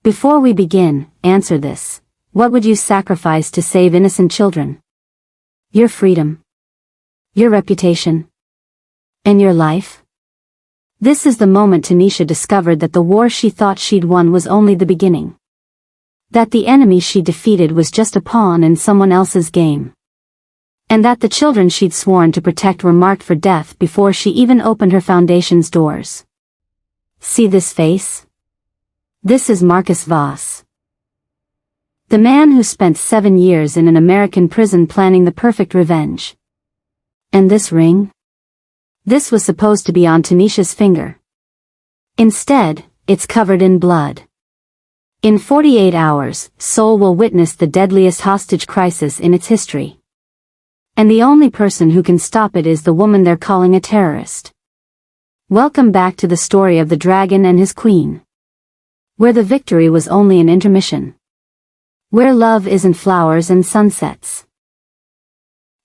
Before we begin, answer this. What would you sacrifice to save innocent children? Your freedom? Your reputation? And your life? This is the moment Tanisha discovered that the war she thought she'd won was only the beginning. That the enemy she defeated was just a pawn in someone else's game. And that the children she'd sworn to protect were marked for death before she even opened her foundation's doors. See this face? This is Marcus Voss. The man who spent 7 years in an American prison planning the perfect revenge. And this ring? This was supposed to be on Tanisha's finger. Instead, it's covered in blood. In 48 hours, Seoul will witness the deadliest hostage crisis in its history. And the only person who can stop it is the woman they're calling a terrorist. Welcome back to the story of the dragon and his queen. Where the victory was only an intermission. Where love isn't flowers and sunsets.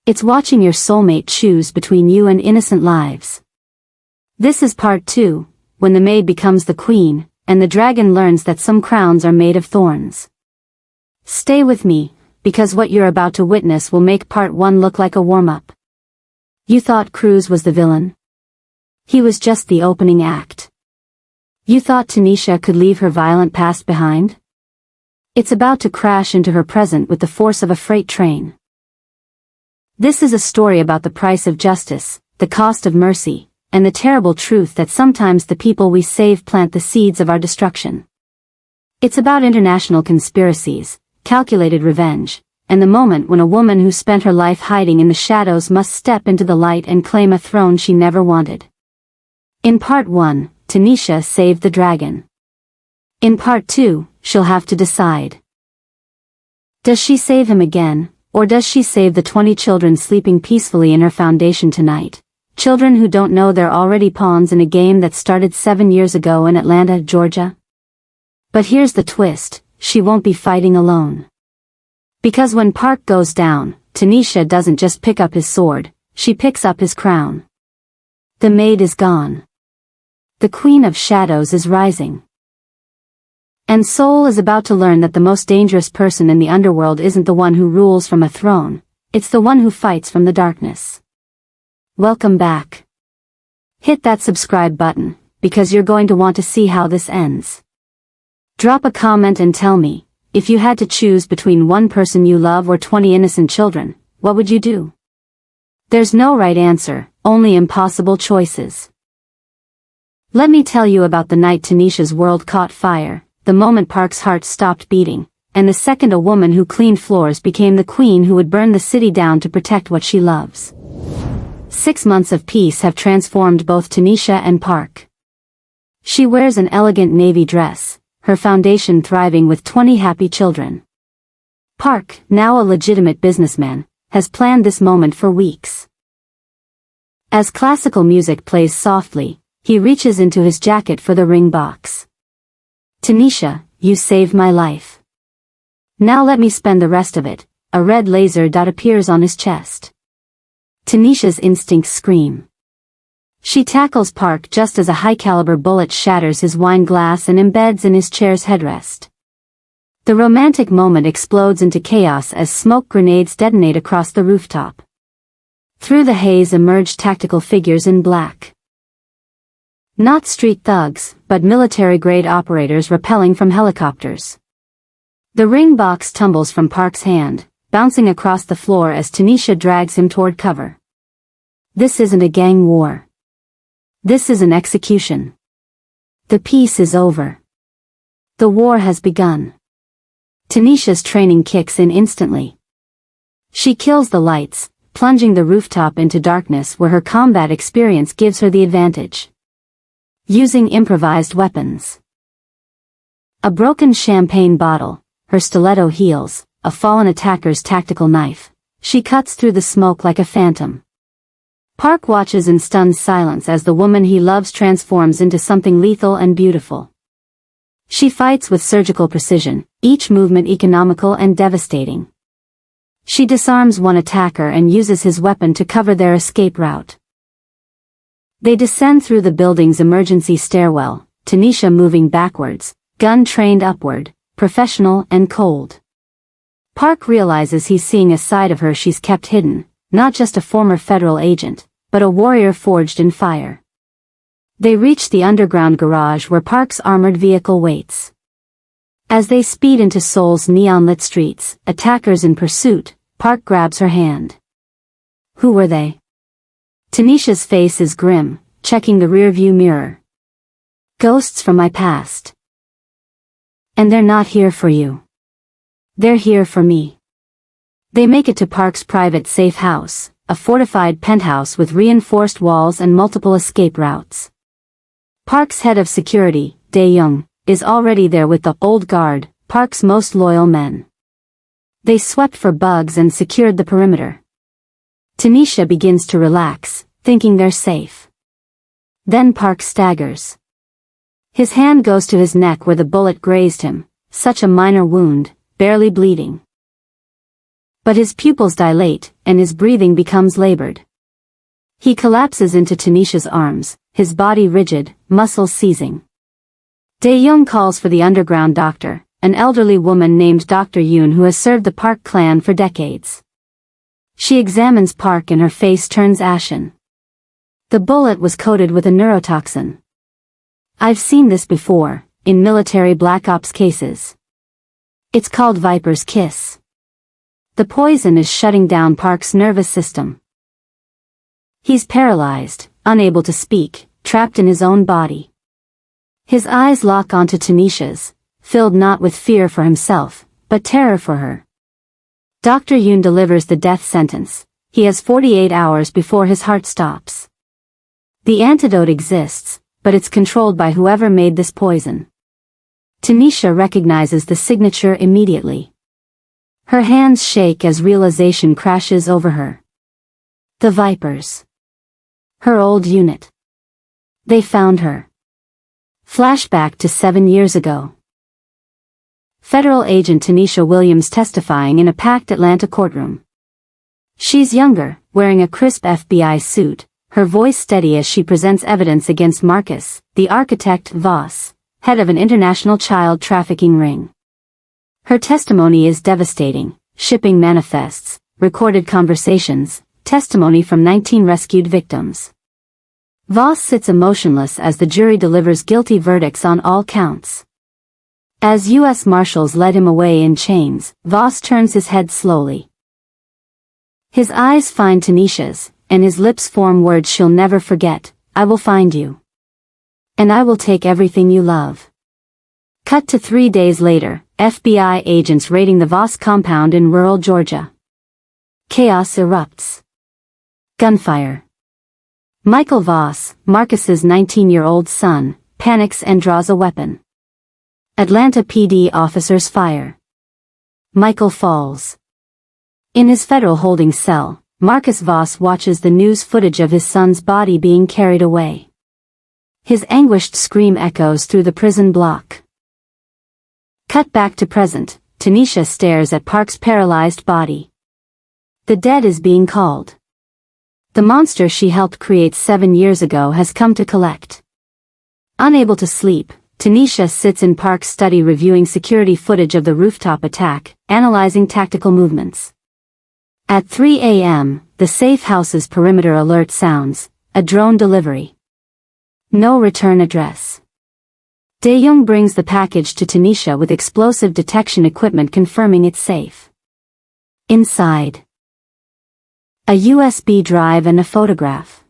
It's watching your soulmate choose between you and innocent lives. This is part 2, when the maid becomes the queen, and the dragon learns that some crowns are made of thorns. Stay with me, because what you're about to witness will make part 1 look like a warm-up. You thought Cruz was the villain? He was just the opening act. You thought Tanisha could leave her violent past behind? It's about to crash into her present with the force of a freight train. This is a story about the price of justice, the cost of mercy, and the terrible truth that sometimes the people we save plant the seeds of our destruction. It's about international conspiracies, calculated revenge, and the moment when a woman who spent her life hiding in the shadows must step into the light and claim a throne she never wanted. In part 1, Tanisha saved the dragon. In part 2, she'll have to decide. Does she save him again? Or does she save the 20 children sleeping peacefully in her foundation tonight? Children who don't know they're already pawns in a game that started 7 years ago in Atlanta, Georgia? But here's the twist, she won't be fighting alone. Because when Park goes down, Tanisha doesn't just pick up his sword, she picks up his crown. The maid is gone. The Queen of Shadows is rising. And Seoul is about to learn that the most dangerous person in the underworld isn't the one who rules from a throne, it's the one who fights from the darkness. Welcome back. Hit that subscribe button, because you're going to want to see how this ends. Drop a comment and tell me, if you had to choose between one person you love or 20 innocent children, what would you do? There's no right answer, only impossible choices. Let me tell you about the night Tanisha's world caught fire. The moment Park's heart stopped beating, and the second a woman who cleaned floors became the queen who would burn the city down to protect what she loves. 6 months of peace have transformed both Tanisha and Park. She wears an elegant navy dress, her foundation thriving with 20 happy children. Park, now a legitimate businessman, has planned this moment for weeks. As classical music plays softly, he reaches into his jacket for the ring box. Tanisha, you saved my life. Now let me spend the rest of it. A red laser dot appears on his chest. Tanisha's instincts scream. She tackles Park just as a high-caliber bullet shatters his wine glass and embeds in his chair's headrest. The romantic moment explodes into chaos as smoke grenades detonate across the rooftop. Through the haze emerge tactical figures in black. Not street thugs, but military-grade operators rappelling from helicopters. The ring box tumbles from Park's hand, bouncing across the floor as Tanisha drags him toward cover. This isn't a gang war. This is an execution. The peace is over. The war has begun. Tanisha's training kicks in instantly. She kills the lights, plunging the rooftop into darkness where her combat experience gives her the advantage. Using improvised weapons. A broken champagne bottle, her stiletto heels, a fallen attacker's tactical knife. She cuts through the smoke like a phantom. Park watches in stunned silence as the woman he loves transforms into something lethal and beautiful. She fights with surgical precision, each movement economical and devastating. She disarms one attacker and uses his weapon to cover their escape route. They descend through the building's emergency stairwell, Tanisha moving backwards, gun trained upward, professional and cold. Park realizes he's seeing a side of her she's kept hidden, not just a former federal agent, but a warrior forged in fire. They reach the underground garage where Park's armored vehicle waits. As they speed into Seoul's neon-lit streets, attackers in pursuit, Park grabs her hand. Who were they? Tanisha's face is grim, checking the rearview mirror. Ghosts from my past. And they're not here for you. They're here for me. They make it to Park's private safe house, a fortified penthouse with reinforced walls and multiple escape routes. Park's head of security, Dae-young, is already there with the old guard, Park's most loyal men. They swept for bugs and secured the perimeter. Tanisha begins to relax, thinking they're safe. Then Park staggers. His hand goes to his neck where the bullet grazed him, such a minor wound, barely bleeding. But his pupils dilate, and his breathing becomes labored. He collapses into Tanisha's arms, his body rigid, muscles seizing. Dae-young calls for the underground doctor, an elderly woman named Dr. Yoon who has served the Park clan for decades. She examines Park and her face turns ashen. The bullet was coated with a neurotoxin. I've seen this before, in military black ops cases. It's called Viper's Kiss. The poison is shutting down Park's nervous system. He's paralyzed, unable to speak, trapped in his own body. His eyes lock onto Tanisha's, filled not with fear for himself, but terror for her. Dr. Yoon delivers the death sentence. He has 48 hours before his heart stops. The antidote exists, but it's controlled by whoever made this poison. Tanisha recognizes the signature immediately. Her hands shake as realization crashes over her. The Vipers. Her old unit. They found her. Flashback to 7 years ago. Federal agent Tanisha Williams testifying in a packed Atlanta courtroom. She's younger, wearing a crisp FBI suit, her voice steady as she presents evidence against Marcus, the architect Voss, head of an international child trafficking ring. Her testimony is devastating, shipping manifests, recorded conversations, testimony from 19 rescued victims. Voss sits emotionless as the jury delivers guilty verdicts on all counts. As U.S. Marshals led him away in chains, Voss turns his head slowly. His eyes find Tanisha's, and his lips form words she'll never forget. I will find you. And I will take everything you love. Cut to 3 days later, FBI agents raiding the Voss compound in rural Georgia. Chaos erupts. Gunfire. Michael Voss, Marcus's 19-year-old son, panics and draws a weapon. Atlanta PD officers fire. Michael falls. In his federal holding cell, Marcus Voss watches the news footage of his son's body being carried away. His anguished scream echoes through the prison block. Cut back to present, Tanisha stares at Park's paralyzed body. The dead is being called. The monster she helped create 7 years ago has come to collect. Unable to sleep, Tanisha sits in Park's study reviewing security footage of the rooftop attack, analyzing tactical movements. At 3 a.m., the safe house's perimeter alert sounds, a drone delivery. No return address. Dae-young brings the package to Tanisha with explosive detection equipment confirming it's safe. Inside. A USB drive and a photograph.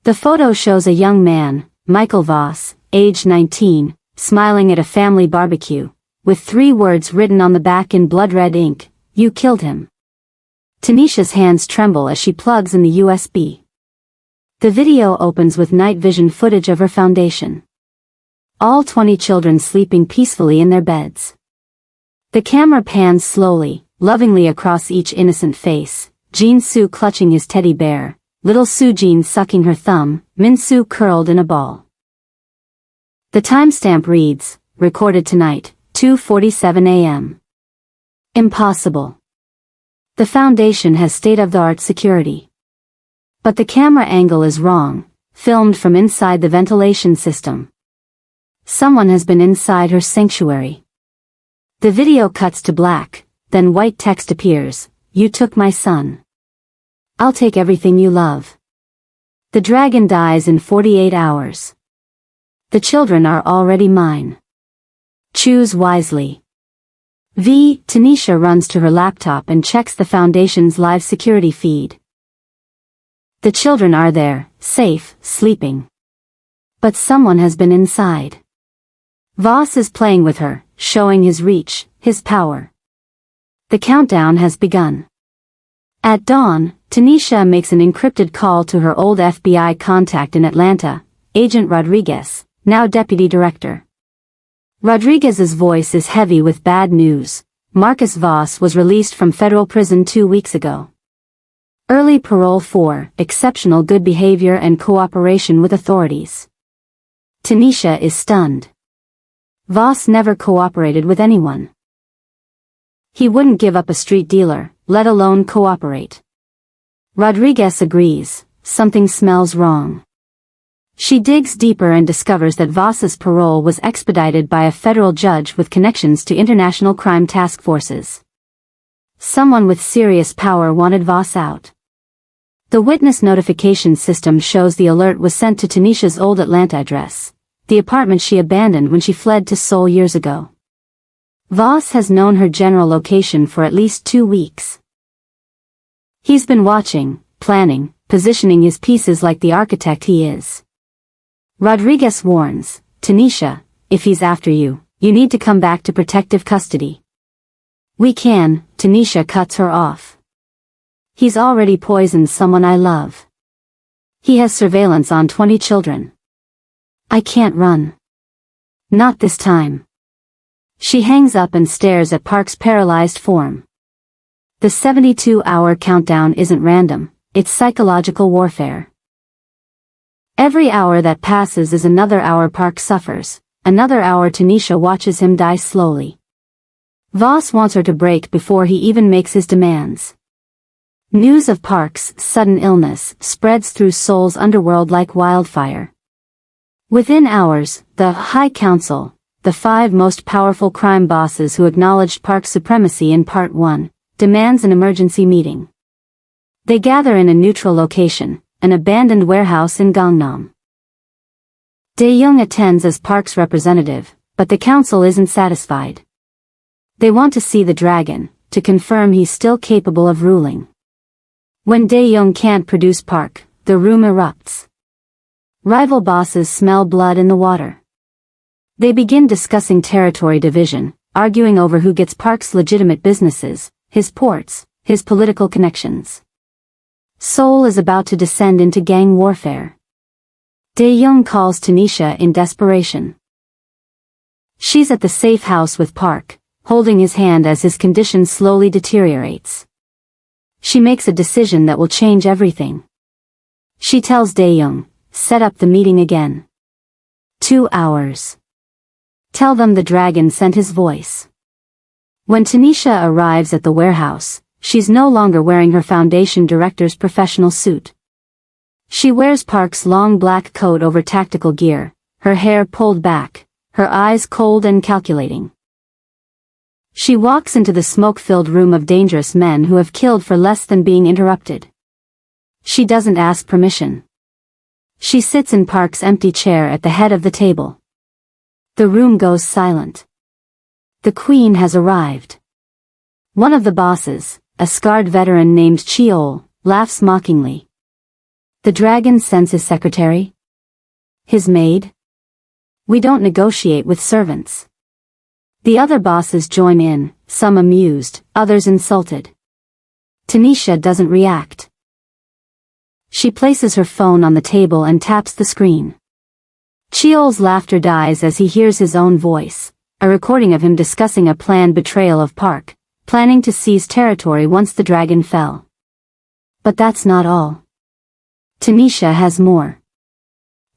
The photo shows a young man, Michael Voss, age 19, smiling at a family barbecue, with 3 words written on the back in blood-red ink, "You killed him." Tanisha's hands tremble as she plugs in the USB. The video opens with night vision footage of her foundation. All 20 children sleeping peacefully in their beds. The camera pans slowly, lovingly across each innocent face, Jin-soo clutching his teddy bear, little Soo-jin sucking her thumb, Min-soo curled in a ball. The timestamp reads, recorded tonight, 2:47 a.m. Impossible. The foundation has state-of-the-art security. But the camera angle is wrong, filmed from inside the ventilation system. Someone has been inside her sanctuary. The video cuts to black, then white text appears. You took my son. I'll take everything you love. The dragon dies in 48 hours. The children are already mine. Choose wisely. Tanisha runs to her laptop and checks the Foundation's live security feed. The children are there, safe, sleeping. But someone has been inside. Voss is playing with her, showing his reach, his power. The countdown has begun. At dawn, Tanisha makes an encrypted call to her old FBI contact in Atlanta, Agent Rodriguez, now Deputy Director. Rodriguez's voice is heavy with bad news. Marcus Voss was released from federal prison 2 weeks ago. Early parole for exceptional good behavior and cooperation with authorities. Tanisha is stunned. Voss never cooperated with anyone. He wouldn't give up a street dealer, let alone cooperate. Rodriguez agrees, something smells wrong. She digs deeper and discovers that Voss's parole was expedited by a federal judge with connections to international crime task forces. Someone with serious power wanted Voss out. The witness notification system shows the alert was sent to Tanisha's old Atlanta address, the apartment she abandoned when she fled to Seoul years ago. Voss has known her general location for at least 2 weeks. He's been watching, planning, positioning his pieces like the architect he is. Rodriguez warns, Tanisha, if he's after you, you need to come back to protective custody. We can, Tanisha cuts her off. He's already poisoned someone I love. He has surveillance on 20 children. I can't run. Not this time. She hangs up and stares at Park's paralyzed form. The 72-hour countdown isn't random, it's psychological warfare. Every hour that passes is another hour Park suffers, another hour Tanisha watches him die slowly. Voss wants her to break before he even makes his demands. News of Park's sudden illness spreads through Seoul's underworld like wildfire. Within hours, the High Council, the 5 most powerful crime bosses who acknowledged Park's supremacy in Part 1, demands an emergency meeting. They gather in a neutral location, an abandoned warehouse in Gangnam. Dae-young attends as Park's representative, but the council isn't satisfied. They want to see the dragon, to confirm he's still capable of ruling. When Dae-young can't produce Park, the room erupts. Rival bosses smell blood in the water. They begin discussing territory division, arguing over who gets Park's legitimate businesses, his ports, his political connections. Seoul is about to descend into gang warfare. Dae-young calls Tanisha in desperation. She's at the safe house with Park, holding his hand as his condition slowly deteriorates. She makes a decision that will change everything. She tells Dae-young, set up the meeting again. 2 hours. Tell them the dragon sent his voice. When Tanisha arrives at the warehouse, she's no longer wearing her Foundation director's professional suit. She wears Park's long black coat over tactical gear, her hair pulled back, her eyes cold and calculating. She walks into the smoke-filled room of dangerous men who have killed for less than being interrupted. She doesn't ask permission. She sits in Park's empty chair at the head of the table. The room goes silent. The queen has arrived. One of the bosses, a scarred veteran named Cheol, laughs mockingly. The dragon sends his secretary? His maid? We don't negotiate with servants. The other bosses join in, some amused, others insulted. Tanisha doesn't react. She places her phone on the table and taps the screen. Cheol's laughter dies as he hears his own voice, a recording of him discussing a planned betrayal of Park, planning to seize territory once the dragon fell. But that's not all. Tanisha has more.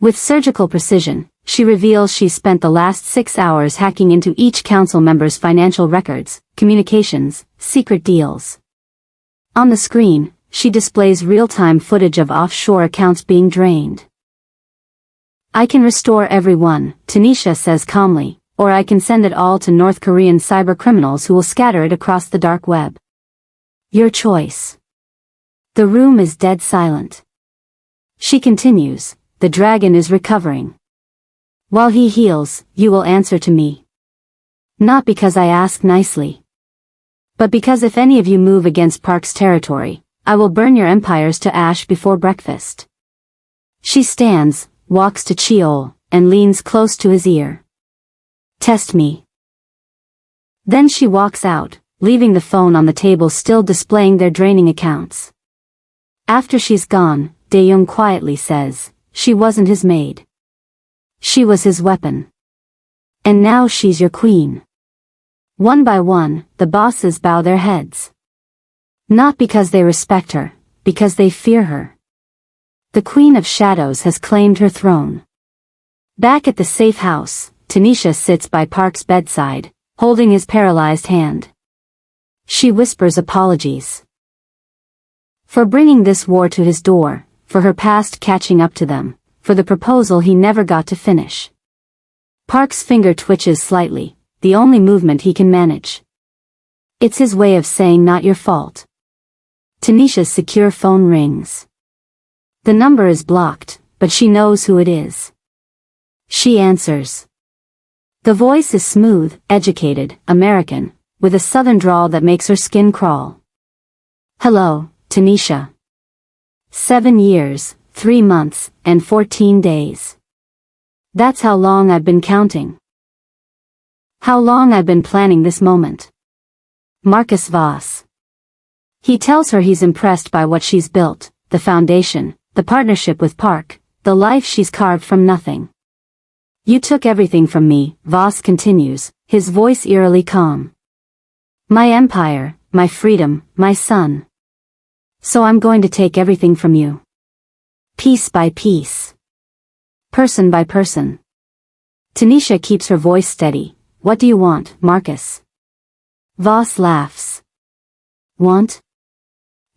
With surgical precision, she reveals she spent the last 6 hours hacking into each council member's financial records, communications, secret deals. On the screen, she displays real-time footage of offshore accounts being drained. I can restore everyone, Tanisha says calmly, or I can send it all to North Korean cybercriminals who will scatter it across the dark web. Your choice. The room is dead silent. She continues, the dragon is recovering. While he heals, you will answer to me. Not because I ask nicely. But because if any of you move against Park's territory, I will burn your empires to ash before breakfast. She stands, walks to Cheol, and leans close to his ear. Test me. Then she walks out, leaving the phone on the table still displaying their draining accounts. After she's gone, Dae-young quietly says, she wasn't his maid. She was his weapon. And now she's your queen. One by one, the bosses bow their heads. Not because they respect her, because they fear her. The Queen of Shadows has claimed her throne. Back at the safe house, Tanisha sits by Park's bedside, holding his paralyzed hand. She whispers apologies. For bringing this war to his door, for her past catching up to them, for the proposal he never got to finish. Park's finger twitches slightly, the only movement he can manage. It's his way of saying not your fault. Tanisha's secure phone rings. The number is blocked, but she knows who it is. She answers. The voice is smooth, educated, American, with a southern drawl that makes her skin crawl. Hello, Tanisha. 7 years, 3 months, and 14 days. That's how long I've been counting. How long I've been planning this moment. Marcus Voss. He tells her he's impressed by what she's built, the foundation, the partnership with Park, the life she's carved from nothing. You took everything from me, Voss continues, his voice eerily calm. My empire, my freedom, my son. So I'm going to take everything from you. Piece by piece. Person by person. Tanisha keeps her voice steady. What do you want, Marcus? Voss laughs. Want?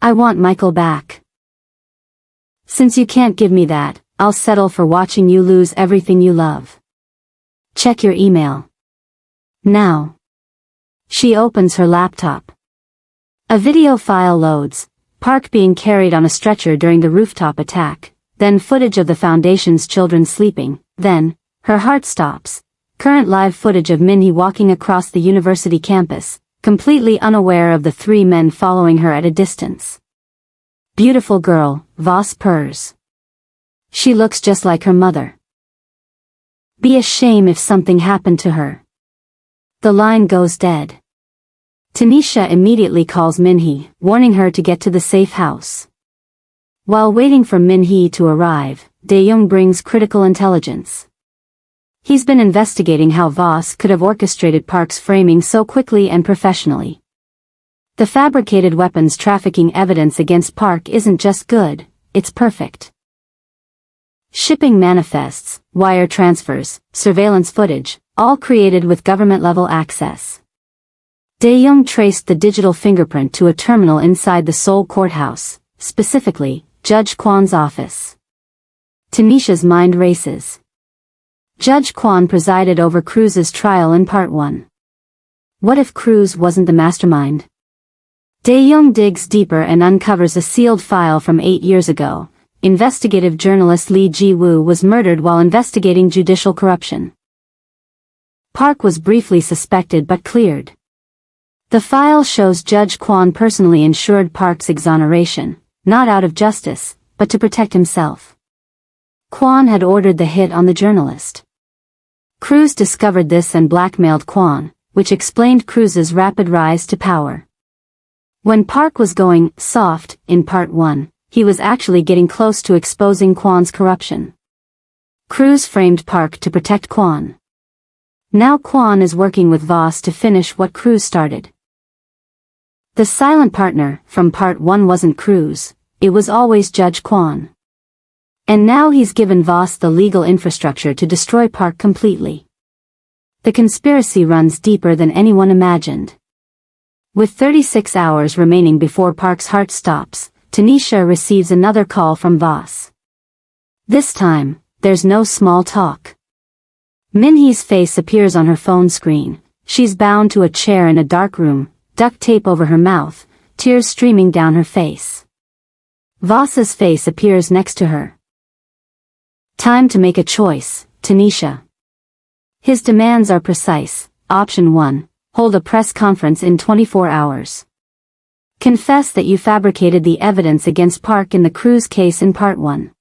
I want Michael back. Since you can't give me that, I'll settle for watching you lose everything you love. Check your email. Now. She opens her laptop. A video file loads, Park being carried on a stretcher during the rooftop attack, then footage of the Foundation's children sleeping, then, her heart stops, current live footage of Minhee walking across the university campus, completely unaware of the 3 men following her at a distance. Beautiful girl, Voss purrs. She looks just like her mother. Be a shame if something happened to her. The line goes dead. Tanisha immediately calls Minhee, warning her to get to the safe house. While waiting for Minhee to arrive, Dae-young brings critical intelligence. He's been investigating how Voss could have orchestrated Park's framing so quickly and professionally. The fabricated weapons trafficking evidence against Park isn't just good, it's perfect. Shipping manifests, wire transfers, surveillance footage, all created with government-level access. Dae-young traced the digital fingerprint to a terminal inside the Seoul courthouse, specifically, Judge Kwan's office. Tanisha's mind races. Judge Kwan presided over Cruz's trial in Part 1. What if Cruz wasn't the mastermind? Dae-young digs deeper and uncovers a sealed file from 8 years ago. Investigative journalist Lee Ji-woo was murdered while investigating judicial corruption. Park was briefly suspected but cleared. The file shows Judge Kwan personally ensured Park's exoneration, not out of justice, but to protect himself. Kwan had ordered the hit on the journalist. Cruz discovered this and blackmailed Kwan, which explained Cruz's rapid rise to power. When Park was going soft in Part 1, he was actually getting close to exposing Kwan's corruption. Cruz framed Park to protect Kwan. Now Kwan is working with Voss to finish what Cruz started. The silent partner from Part 1 wasn't Cruz, it was always Judge Kwan. And now he's given Voss the legal infrastructure to destroy Park completely. The conspiracy runs deeper than anyone imagined. With 36 hours remaining before Park's heart stops, Tanisha receives another call from Voss. This time, there's no small talk. Minhee's face appears on her phone screen. She's bound to a chair in a dark room, duct tape over her mouth, tears streaming down her face. Voss's face appears next to her. Time to make a choice, Tanisha. His demands are precise. Option 1. Hold a press conference in 24 hours. Confess that you fabricated the evidence against Park in the Cruz case in Part 1.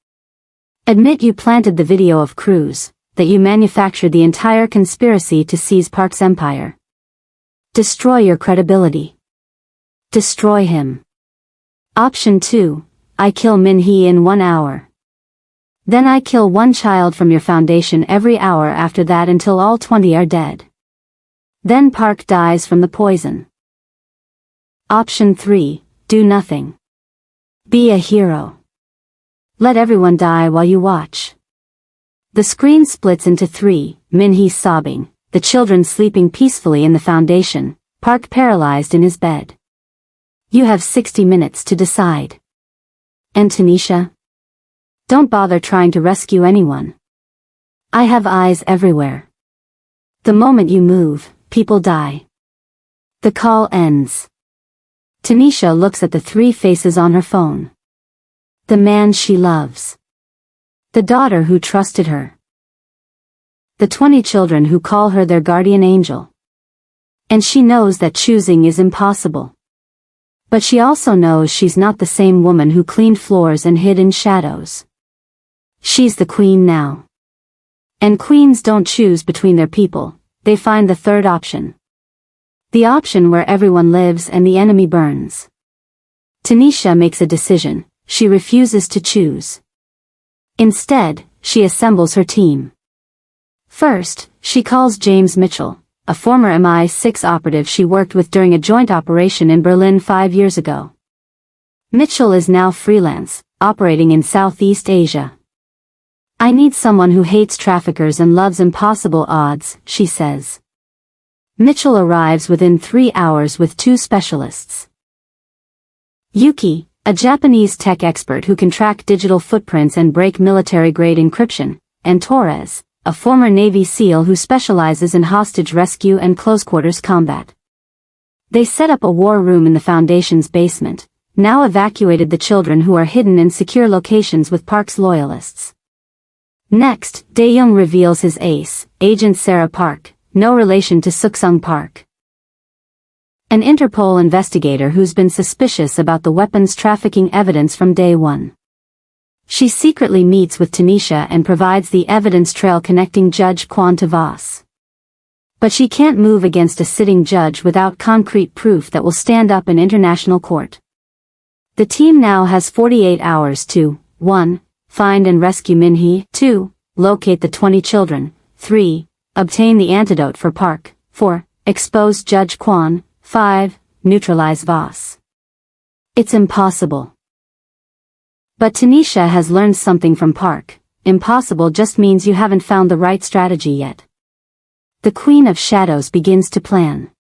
Admit you planted the video of Cruz, that you manufactured the entire conspiracy to seize Park's empire. Destroy your credibility. Destroy him. Option 2. I kill Minhee in 1 hour. Then I kill one child from your foundation every hour after that until all 20 are dead. Then Park dies from the poison. Option 3. Do nothing. Be a hero. Let everyone die while you watch. The screen splits into 3, Minhee sobbing, the children sleeping peacefully in the foundation, Park paralyzed in his bed. You have 60 minutes to decide. And Tanisha? Don't bother trying to rescue anyone. I have eyes everywhere. The moment you move, people die. The call ends. Tanisha looks at the 3 faces on her phone. The man she loves. The daughter who trusted her. The 20 children who call her their guardian angel. And she knows that choosing is impossible. But she also knows she's not the same woman who cleaned floors and hid in shadows. She's the queen now. And queens don't choose between their people, they find the third option. The option where everyone lives and the enemy burns. Tanisha makes a decision, she refuses to choose. Instead, she assembles her team. First, she calls James Mitchell, a former MI6 operative she worked with during a joint operation in Berlin 5 years ago. Mitchell is now freelance, operating in Southeast Asia. I need someone who hates traffickers and loves impossible odds, she says. Mitchell arrives within 3 hours with 2 specialists. Yuki, a Japanese tech expert who can track digital footprints and break military-grade encryption, and Torres, a former Navy SEAL who specializes in hostage rescue and close-quarters combat. They set up a war room in the Foundation's basement, now evacuated the children who are hidden in secure locations with Park's loyalists. Next, Dae-young reveals his ace, Agent Sarah Park, no relation to Suksung Park. An Interpol investigator who's been suspicious about the weapons trafficking evidence from day one. She secretly meets with Tanisha and provides the evidence trail connecting Judge Kwon to Voss. But she can't move against a sitting judge without concrete proof that will stand up in international court. The team now has 48 hours to 1. Find and rescue Minhee, 2. Locate the 20 children, 3. Obtain the antidote for Park, 4. Expose Judge Kwon, 5. Neutralize Voss. It's impossible. But Tanisha has learned something from Park. Impossible just means you haven't found the right strategy yet. The Queen of Shadows begins to plan.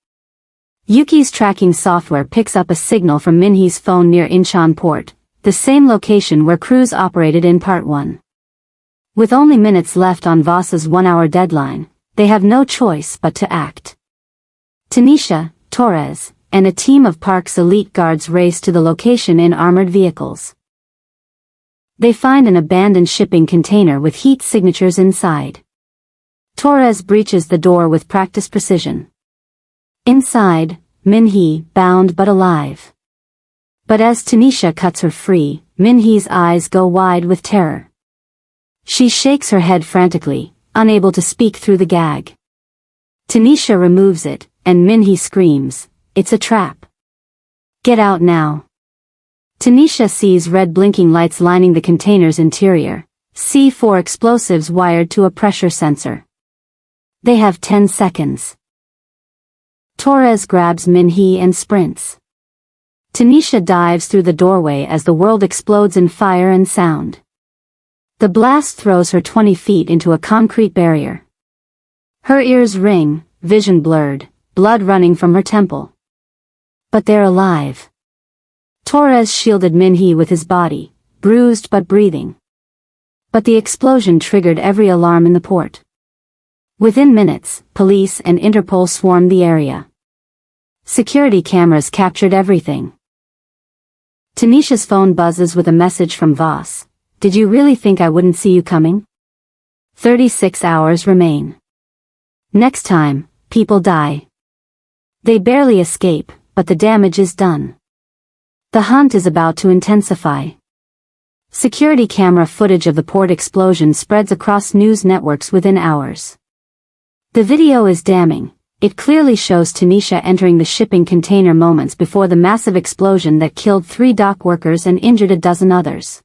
Yuki's tracking software picks up a signal from Minhee's phone near Incheon Port, the same location where Cruz operated in Part 1. With only minutes left on Voss's 1-hour deadline, they have no choice but to act. Tanisha, Torres, and a team of Park's elite guards race to the location in armored vehicles. They find an abandoned shipping container with heat signatures inside. Torres breaches the door with practiced precision. Inside, Minhee, bound but alive. But as Tanisha cuts her free, Minhee's eyes go wide with terror. She shakes her head frantically, unable to speak through the gag. Tanisha removes it, and Minhee screams, "It's a trap. Get out now." Tanisha sees red blinking lights lining the container's interior, C4 explosives wired to a pressure sensor. They have 10 seconds. Torres grabs Minhee and sprints. Tanisha dives through the doorway as the world explodes in fire and sound. The blast throws her 20 feet into a concrete barrier. Her ears ring, vision blurred, blood running from her temple. But they're alive. Torres shielded Minhee with his body, bruised but breathing. But the explosion triggered every alarm in the port. Within minutes, police and Interpol swarmed the area. Security cameras captured everything. Tanisha's phone buzzes with a message from Voss. Did you really think I wouldn't see you coming? 36 hours remain. Next time, people die. They barely escape, but the damage is done. The hunt is about to intensify. Security camera footage of the port explosion spreads across news networks within hours. The video is damning. It clearly shows Tanisha entering the shipping container moments before the massive explosion that killed 3 dock workers and injured a dozen others.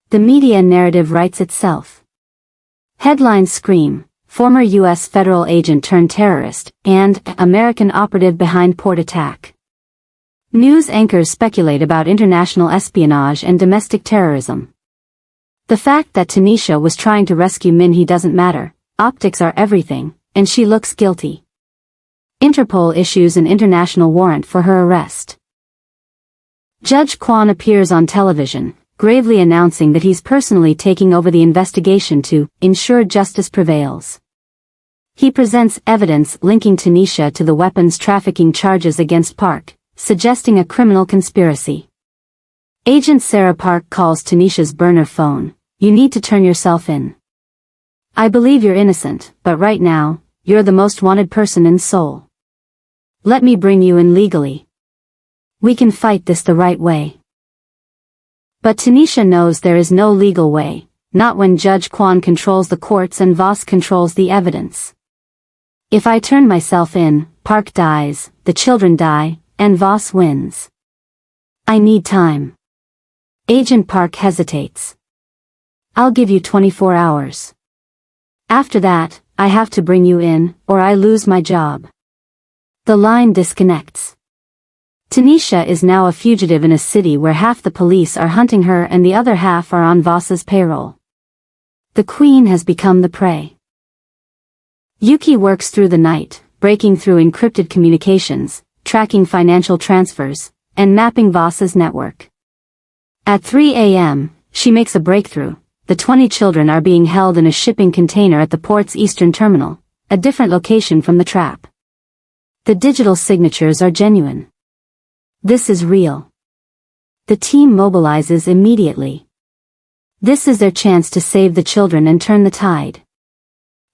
The media narrative writes itself. Headlines scream, former U.S. federal agent turned terrorist, and American operative behind port attack. News anchors speculate about international espionage and domestic terrorism. The fact that Tanisha was trying to rescue Min-hee doesn't matter, optics are everything, and she looks guilty. Interpol issues an international warrant for her arrest. Judge Kwon appears on television, gravely announcing that he's personally taking over the investigation to ensure justice prevails. He presents evidence linking Tanisha to the weapons trafficking charges against Park, suggesting a criminal conspiracy. Agent Sarah Park calls Tanisha's burner phone. You need to turn yourself in. I believe you're innocent, but right now, you're the most wanted person in Seoul. Let me bring you in legally. We can fight this the right way. But Tanisha knows there is no legal way, not when Judge Kwon controls the courts and Voss controls the evidence. If I turn myself in, Park dies, the children die, and Voss wins. I need time. Agent Park hesitates. I'll give you 24 hours. After that, I have to bring you in, or I lose my job. The line disconnects. Tanisha is now a fugitive in a city where half the police are hunting her and the other half are on Voss's payroll. The queen has become the prey. Yuki works through the night, breaking through encrypted communications, tracking financial transfers, and mapping Voss's network. At 3 a.m., she makes a breakthrough. The 20 children are being held in a shipping container at the port's eastern terminal, a different location from the trap. The digital signatures are genuine. This is real. The team mobilizes immediately. This is their chance to save the children and turn the tide.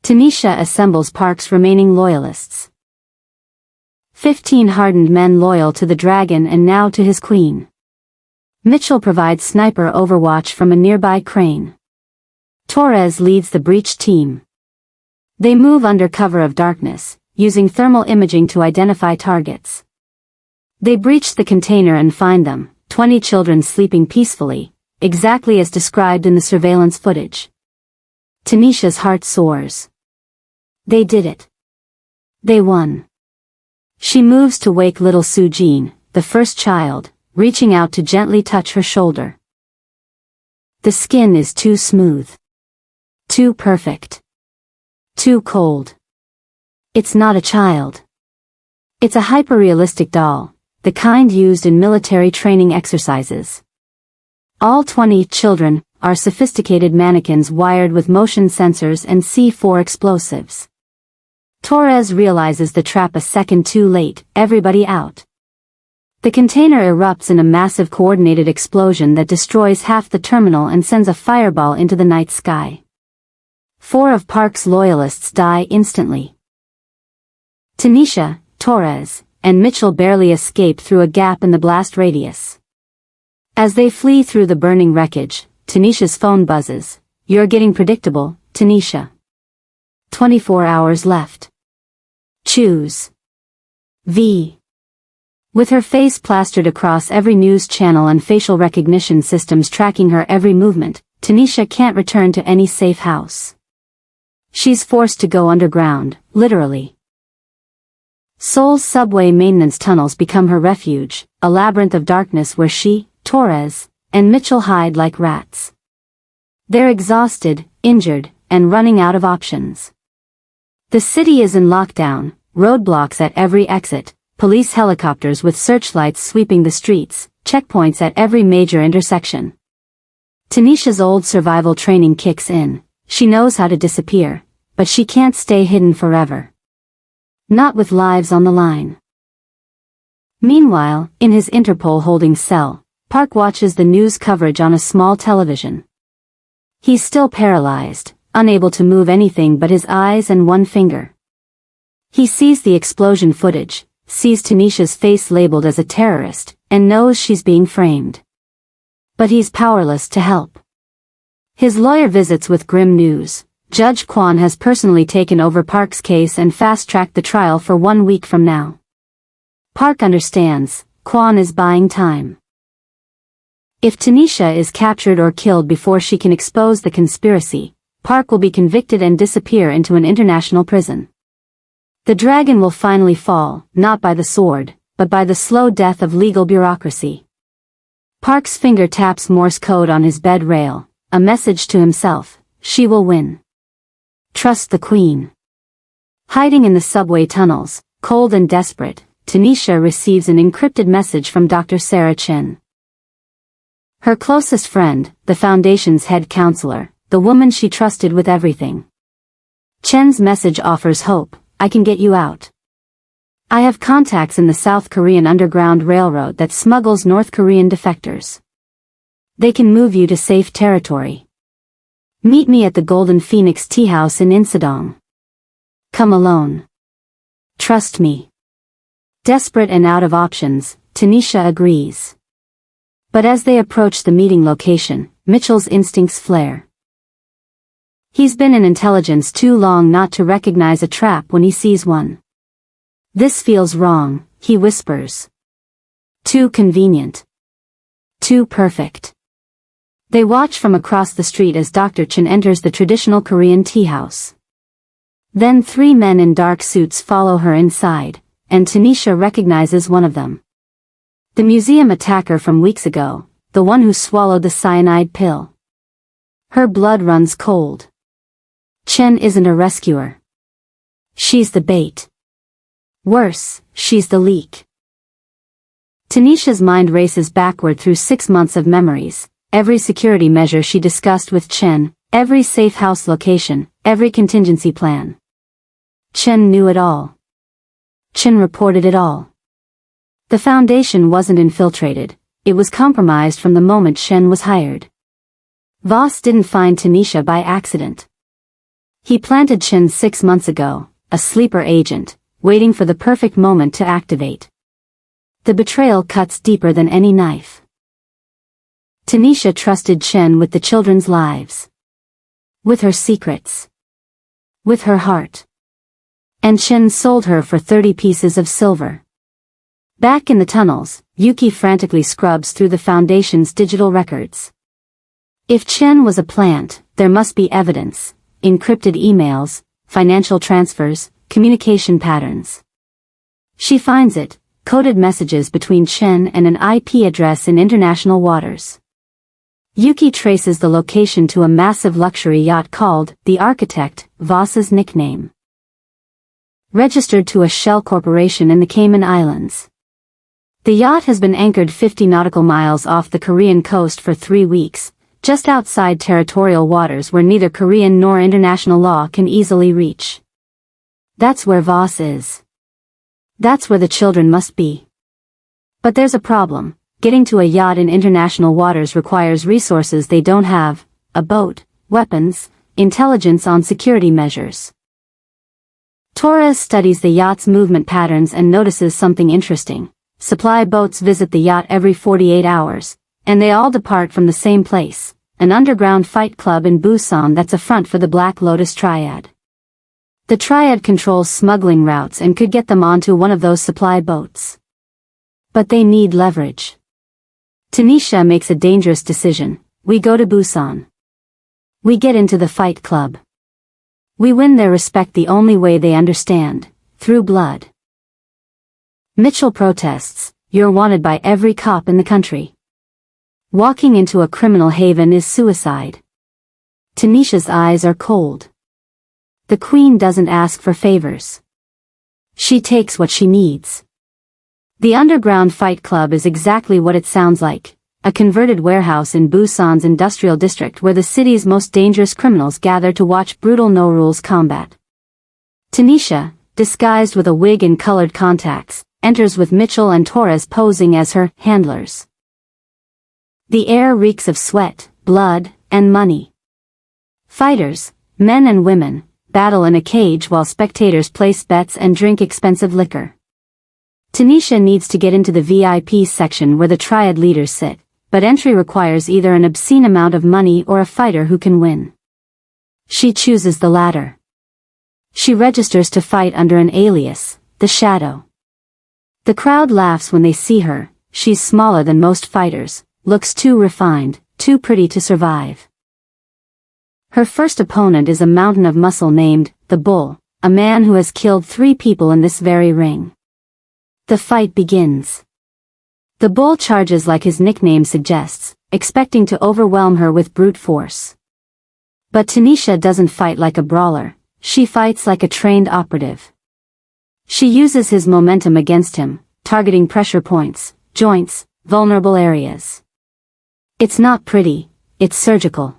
Tanisha assembles Park's remaining loyalists. 15 hardened men loyal to the dragon and now to his queen. Mitchell provides sniper overwatch from a nearby crane. Torres leads the breach team. They move under cover of darkness, using thermal imaging to identify targets. They breach the container and find them, 20 children sleeping peacefully, exactly as described in the surveillance footage. Tanisha's heart soars. They did it. They won. She moves to wake little Soo-jin, the first child, reaching out to gently touch her shoulder. The skin is too smooth. Too perfect. Too cold. It's not a child. It's a hyper-realistic doll, the kind used in military training exercises. All 20 children are sophisticated mannequins wired with motion sensors and C4 explosives. Torres realizes the trap a second too late, everybody out. The container erupts in a massive coordinated explosion that destroys half the terminal and sends a fireball into the night sky. 4 of Park's loyalists die instantly. Tanisha, Torres, and Mitchell barely escape through a gap in the blast radius. As they flee through the burning wreckage, Tanisha's phone buzzes. You're getting predictable, Tanisha. 24 hours left. Choose. V. With her face plastered across every news channel and facial recognition systems tracking her every movement, Tanisha can't return to any safe house. She's forced to go underground, literally. Seoul's subway maintenance tunnels become her refuge, a labyrinth of darkness where she, Torres, and Mitchell hide like rats. They're exhausted, injured, and running out of options. The city is in lockdown, roadblocks at every exit, police helicopters with searchlights sweeping the streets, checkpoints at every major intersection. Tanisha's old survival training kicks in. She knows how to disappear, but she can't stay hidden forever. Not with lives on the line. Meanwhile, in his Interpol holding cell, Park watches the news coverage on a small television. He's still paralyzed, unable to move anything but his eyes and one finger. He sees the explosion footage, sees Tanisha's face labeled as a terrorist, and knows she's being framed. But he's powerless to help. His lawyer visits with grim news. Judge Kwan has personally taken over Park's case and fast-tracked the trial for 1 week from now. Park understands, Kwan is buying time. If Tanisha is captured or killed before she can expose the conspiracy, Park will be convicted and disappear into an international prison. The dragon will finally fall, not by the sword, but by the slow death of legal bureaucracy. Park's finger taps Morse code on his bed rail, a message to himself, she will win. Trust the Queen. Hiding in the subway tunnels, cold and desperate, Tanisha receives an encrypted message from Dr. Sarah Chen. Her closest friend, the Foundation's head counselor, the woman she trusted with everything. Chen's message offers hope, I can get you out. I have contacts in the South Korean Underground Railroad that smuggles North Korean defectors. They can move you to safe territory. Meet me at the Golden Phoenix Tea House in Insadong. Come alone. Trust me. Desperate and out of options, Tanisha agrees. But as they approach the meeting location, Mitchell's instincts flare. He's been in intelligence too long not to recognize a trap when he sees one. This feels wrong, he whispers. Too convenient. Too perfect. They watch from across the street as Dr. Chen enters the traditional Korean tea house. Then 3 men in dark suits follow her inside, and Tanisha recognizes one of them. The museum attacker from weeks ago, the one who swallowed the cyanide pill. Her blood runs cold. Chen isn't a rescuer. She's the bait. Worse, she's the leak. Tanisha's mind races backward through 6 months of memories, every security measure she discussed with Chen, every safe house location, every contingency plan. Chen knew it all. Chen reported it all. The Foundation wasn't infiltrated, it was compromised from the moment Chen was hired. Voss didn't find Tanisha by accident. He planted Chen 6 months ago, a sleeper agent, waiting for the perfect moment to activate. The betrayal cuts deeper than any knife. Tanisha trusted Chen with the children's lives. With her secrets. With her heart. And Chen sold her for 30 pieces of silver. Back in the tunnels, Yuki frantically scrubs through the Foundation's digital records. If Chen was a plant, there must be evidence, encrypted emails, financial transfers, communication patterns. She finds it, coded messages between Chen and an IP address in international waters. Yuki traces the location to a massive luxury yacht called the Architect, Voss's nickname. Registered to a shell corporation in the Cayman Islands. The yacht has been anchored 50 nautical miles off the Korean coast for 3 weeks, just outside territorial waters where neither Korean nor international law can easily reach. That's where Voss is. That's where the children must be. But there's a problem. Getting to a yacht in international waters requires resources they don't have, a boat, weapons, intelligence on security measures. Torres studies the yacht's movement patterns and notices something interesting. Supply boats visit the yacht every 48 hours, and they all depart from the same place, an underground fight club in Busan that's a front for the Black Lotus Triad. The Triad controls smuggling routes and could get them onto one of those supply boats. But they need leverage. Tanisha makes a dangerous decision. We go to Busan. We get into the fight club. We win their respect the only way they understand, through blood. Mitchell protests, you're wanted by every cop in the country. Walking into a criminal haven is suicide. Tanisha's eyes are cold. The Queen doesn't ask for favors. She takes what she needs. The underground fight club is exactly what it sounds like, a converted warehouse in Busan's industrial district where the city's most dangerous criminals gather to watch brutal no-rules combat. Tanisha, disguised with a wig and colored contacts, enters with Mitchell and Torres posing as her handlers. The air reeks of sweat, blood, and money. Fighters, men and women, battle in a cage while spectators place bets and drink expensive liquor. Tanisha needs to get into the VIP section where the triad leaders sit, but entry requires either an obscene amount of money or a fighter who can win. She chooses the latter. She registers to fight under an alias, the Shadow. The crowd laughs when they see her. She's smaller than most fighters, looks too refined, too pretty to survive. Her first opponent is a mountain of muscle named the Bull, a man who has killed 3 people in this very ring. The fight begins. The Bull charges like his nickname suggests, expecting to overwhelm her with brute force. But Tanisha doesn't fight like a brawler, she fights like a trained operative. She uses his momentum against him, targeting pressure points, joints, vulnerable areas. It's not pretty, it's surgical.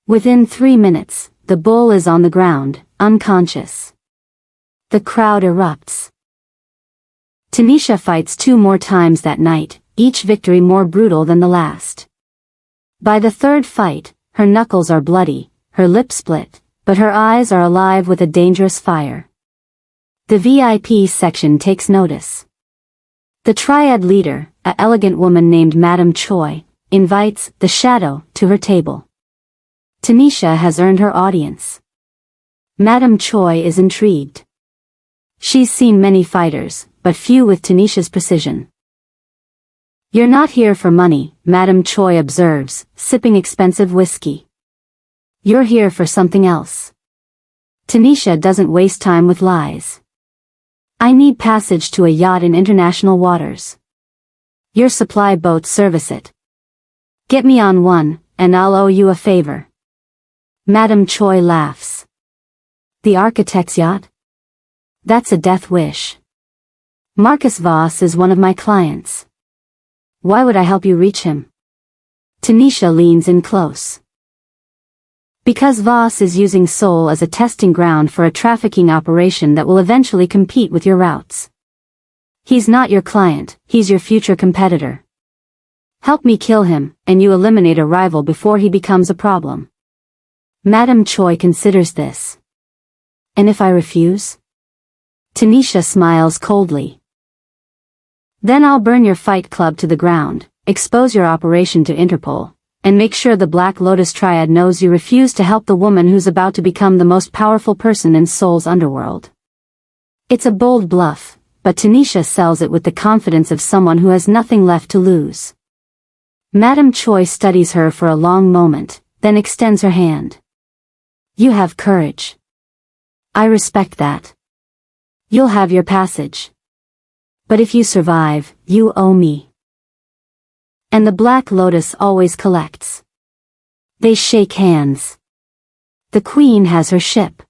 Within 3 minutes, the Bull is on the ground, unconscious. The crowd erupts. Tanisha fights 2 more times that night, each victory more brutal than the last. By the 3rd fight, her knuckles are bloody, her lips split, but her eyes are alive with a dangerous fire. The VIP section takes notice. The triad leader, an elegant woman named Madame Choi, invites the Shadow to her table. Tanisha has earned her audience. Madame Choi is intrigued. She's seen many fighters, but few with Tanisha's precision. "You're not here for money," Madame Choi observes, sipping expensive whiskey. "You're here for something else." Tanisha doesn't waste time with lies. "I need passage to a yacht in international waters. Your supply boats service it. Get me on one, and I'll owe you a favor." Madame Choi laughs. "The architect's yacht? That's a death wish. Marcus Voss is one of my clients. Why would I help you reach him?" Tanisha leans in close. "Because Voss is using Seoul as a testing ground for a trafficking operation that will eventually compete with your routes. He's not your client, he's your future competitor. Help me kill him, and you eliminate a rival before he becomes a problem." Madame Choi considers this. "And if I refuse?" Tanisha smiles coldly. "Then I'll burn your fight club to the ground, expose your operation to Interpol, and make sure the Black Lotus Triad knows you refuse to help the woman who's about to become the most powerful person in Seoul's underworld." It's a bold bluff, but Tanisha sells it with the confidence of someone who has nothing left to lose. Madame Choi studies her for a long moment, then extends her hand. "You have courage. I respect that. You'll have your passage. But if you survive, you owe me." And the Black Lotus always collects. They shake hands. The Queen has her ship.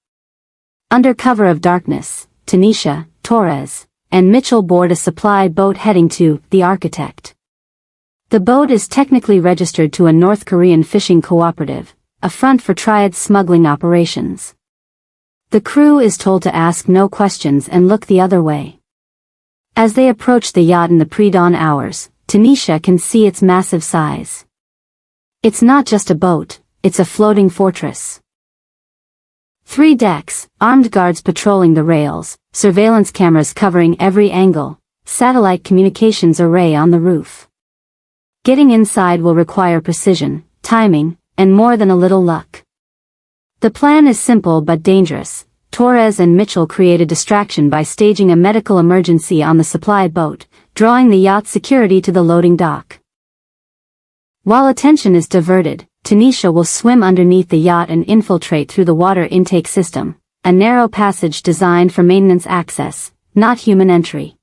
Under cover of darkness, Tanisha, Torres, and Mitchell board a supply boat heading to the Architect. The boat is technically registered to a North Korean fishing cooperative, a front for Triad's smuggling operations. The crew is told to ask no questions and look the other way. As they approach the yacht in the pre-dawn hours, Tanisha can see its massive size. It's not just a boat, it's a floating fortress. 3 decks, armed guards patrolling the rails, surveillance cameras covering every angle, satellite communications array on the roof. Getting inside will require precision, timing, and more than a little luck. The plan is simple but dangerous. Torres and Mitchell create a distraction by staging a medical emergency on the supply boat, drawing the yacht's security to the loading dock. While attention is diverted, Tanisha will swim underneath the yacht and infiltrate through the water intake system, a narrow passage designed for maintenance access, not human entry.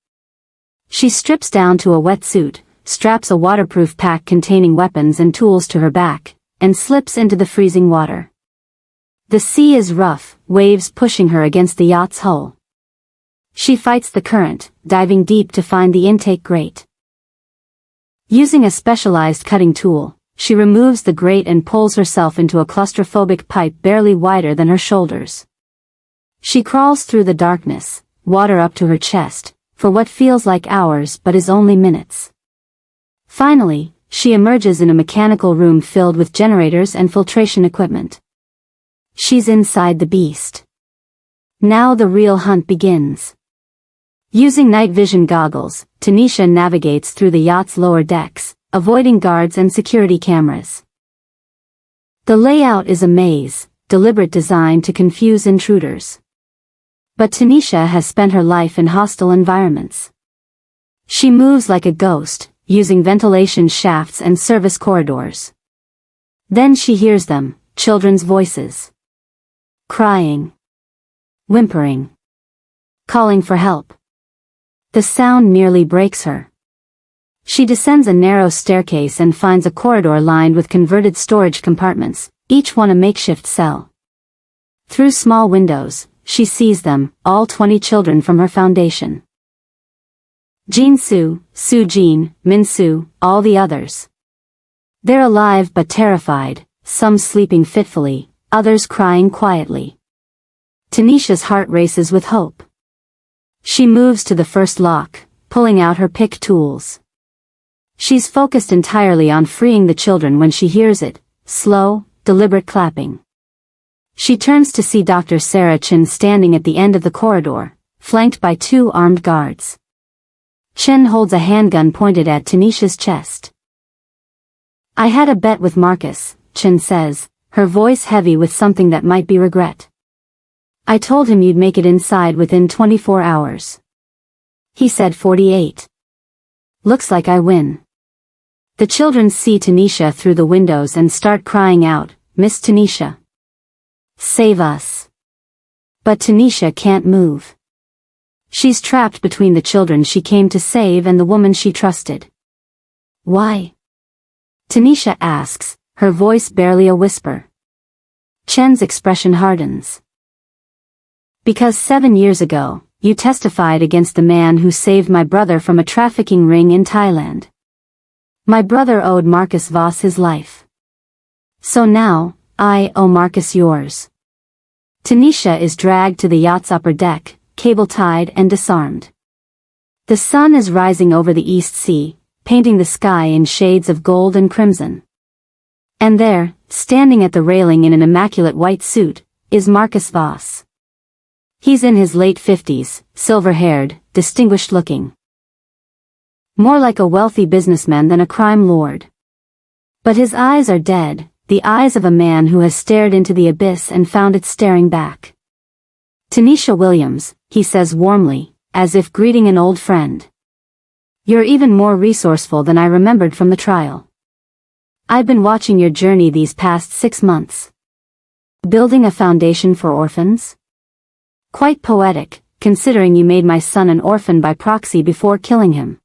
She strips down to a wetsuit, straps a waterproof pack containing weapons and tools to her back, and slips into the freezing water. The sea is rough, waves pushing her against the yacht's hull. She fights the current, diving deep to find the intake grate. Using a specialized cutting tool, she removes the grate and pulls herself into a claustrophobic pipe barely wider than her shoulders. She crawls through the darkness, water up to her chest, for what feels like hours but is only minutes. Finally, she emerges in a mechanical room filled with generators and filtration equipment. She's inside the beast. Now the real hunt begins. Using night vision goggles, Tanisha navigates through the yacht's lower decks, avoiding guards and security cameras. The layout is a maze, deliberate design to confuse intruders. But Tanisha has spent her life in hostile environments. She moves like a ghost, using ventilation shafts and service corridors. Then she hears them, children's voices. Crying. Whimpering. Calling for help. The sound nearly breaks her. She descends a narrow staircase and finds a corridor lined with converted storage compartments, each one a makeshift cell. Through small windows, she sees them, all 20 children from her foundation. Jin-soo, Soo-jin, Min-soo, all the others. They're alive but terrified, some sleeping fitfully, others crying quietly. Tanisha's heart races with hope. She moves to the first lock, pulling out her pick tools. She's focused entirely on freeing the children when she hears it, slow, deliberate clapping. She turns to see Dr. Sarah Chen standing at the end of the corridor, flanked by 2 armed guards. Chen holds a handgun pointed at Tanisha's chest. "I had a bet with Marcus," Chen says, her voice heavy with something that might be regret. "I told him you'd make it inside within 24 hours. He said 48. Looks like I win." The children see Tanisha through the windows and start crying out, "Miss Tanisha. Save us." But Tanisha can't move. She's trapped between the children she came to save and the woman she trusted. "Why?" Tanisha asks, her voice barely a whisper. Chen's expression hardens. "Because 7 years ago, you testified against the man who saved my brother from a trafficking ring in Thailand. My brother owed Marcus Voss his life. So now, I owe Marcus yours." Tanisha is dragged to the yacht's upper deck, cable-tied and disarmed. The sun is rising over the East Sea, painting the sky in shades of gold and crimson. And there, standing at the railing in an immaculate white suit, is Marcus Voss. He's in his late 50s, silver-haired, distinguished-looking. More like a wealthy businessman than a crime lord. But his eyes are dead, the eyes of a man who has stared into the abyss and found it staring back. "Tanisha Williams," he says warmly, as if greeting an old friend. "You're even more resourceful than I remembered from the trial. I've been watching your journey these past 6 months. Building a foundation for orphans? Quite poetic, considering you made my son an orphan by proxy before killing him."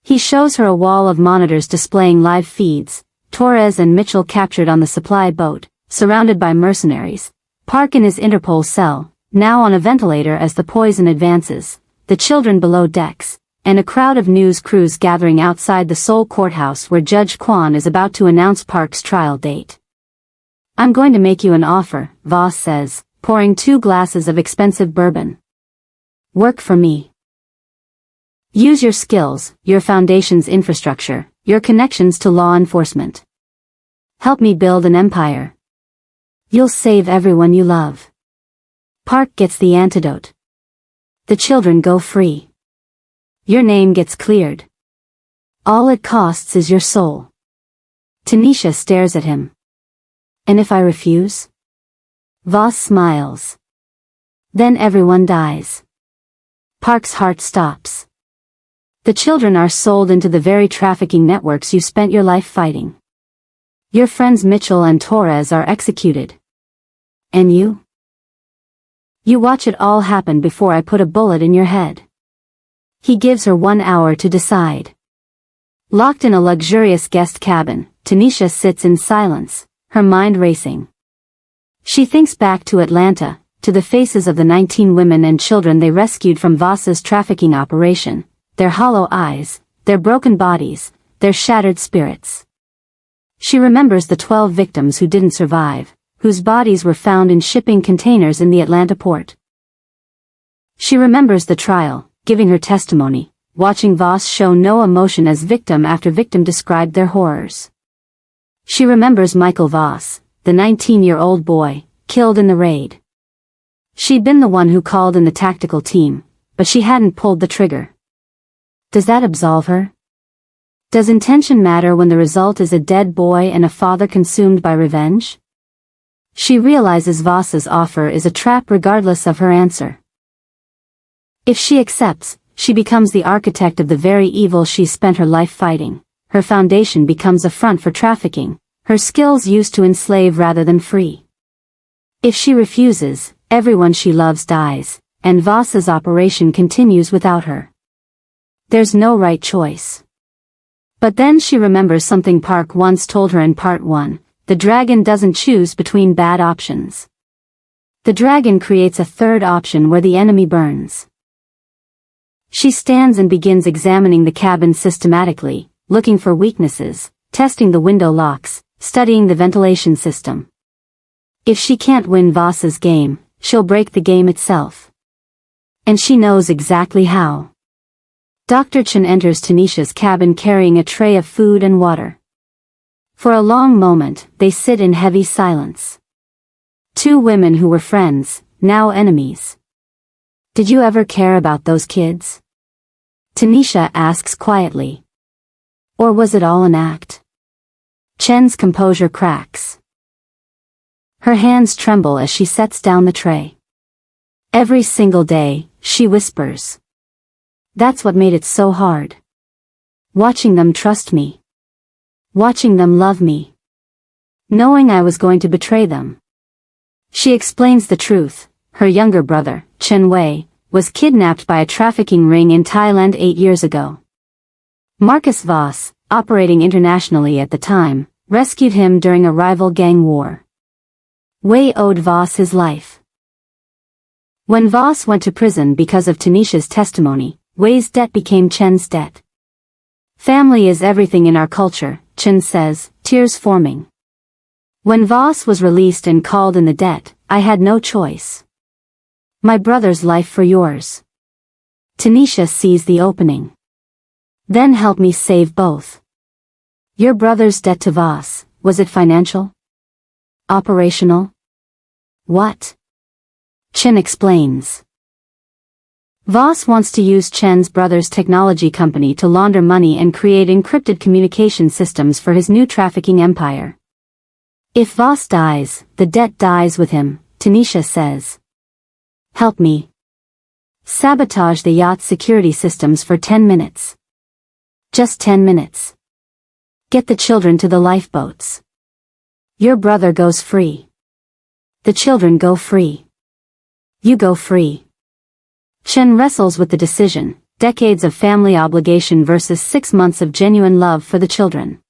He shows her a wall of monitors displaying live feeds, Torres and Mitchell captured on the supply boat, surrounded by mercenaries, Park in his Interpol cell, now on a ventilator as the poison advances, the children below decks, and a crowd of news crews gathering outside the Seoul courthouse where Judge Kwon is about to announce Park's trial date. "I'm going to make you an offer," Voss says, pouring 2 glasses of expensive bourbon. "Work for me. Use your skills, your foundation's infrastructure, your connections to law enforcement. Help me build an empire. You'll save everyone you love." Park gets the antidote. The children go free. Your name gets cleared. All it costs is your soul. Tanisha stares at him. "And if I refuse?" Voss smiles. "Then everyone dies." Park's heart stops. The children are sold into the very trafficking networks you spent your life fighting. Your friends Mitchell and Torres are executed. And you? You watch it all happen before I put a bullet in your head. He gives her 1 hour to decide. Locked in a luxurious guest cabin, Tanisha sits in silence, her mind racing. She thinks back to Atlanta, to the faces of the 19 women and children they rescued from Voss's trafficking operation, their hollow eyes, their broken bodies, their shattered spirits. She remembers the 12 victims who didn't survive, whose bodies were found in shipping containers in the Atlanta port. She remembers the trial, giving her testimony, watching Voss show no emotion as victim after victim described their horrors. She remembers Michael Voss, the 19-year-old boy, killed in the raid. She'd been the one who called in the tactical team, but she hadn't pulled the trigger. Does that absolve her? Does intention matter when the result is a dead boy and a father consumed by revenge? She realizes Voss's offer is a trap regardless of her answer. If she accepts, she becomes the architect of the very evil she spent her life fighting. Her foundation becomes a front for trafficking, her skills used to enslave rather than free. If she refuses, everyone she loves dies, and Voss's operation continues without her. There's no right choice. But then she remembers something Park once told her in Part 1, the dragon doesn't choose between bad options. The dragon creates a third option where the enemy burns. She stands and begins examining the cabin systematically, looking for weaknesses, testing the window locks, studying the ventilation system. If she can't win Voss's game, she'll break the game itself. And she knows exactly how. Dr. Chen enters Tanisha's cabin carrying a tray of food and water. For a long moment, they sit in heavy silence. Two women who were friends, now enemies. Did you ever care about those kids? Tanisha asks quietly. Or was it all an act? Chen's composure cracks. Her hands tremble as she sets down the tray. Every single day, she whispers. That's what made it so hard. Watching them trust me. Watching them love me. Knowing I was going to betray them. She explains the truth. Her younger brother, Chen Wei, was kidnapped by a trafficking ring in Thailand 8 years ago. Marcus Voss, operating internationally at the time, rescued him during a rival gang war. Wei owed Voss his life. When Voss went to prison because of Tanisha's testimony, Wei's debt became Chen's debt. Family is everything in our culture, Chen says, tears forming. When Voss was released and called in the debt, I had no choice. My brother's life for yours. Tanisha sees the opening. Then help me save both. Your brother's debt to Voss, was it financial? Operational? What? Chen explains. Voss wants to use Chen's brother's technology company to launder money and create encrypted communication systems for his new trafficking empire. If Voss dies, the debt dies with him, Tanisha says. Help me. Sabotage the yacht's security systems for 10 minutes. Just 10 minutes. Get the children to the lifeboats. Your brother goes free. The children go free. You go free. Chen wrestles with the decision, decades of family obligation versus 6 months of genuine love for the children.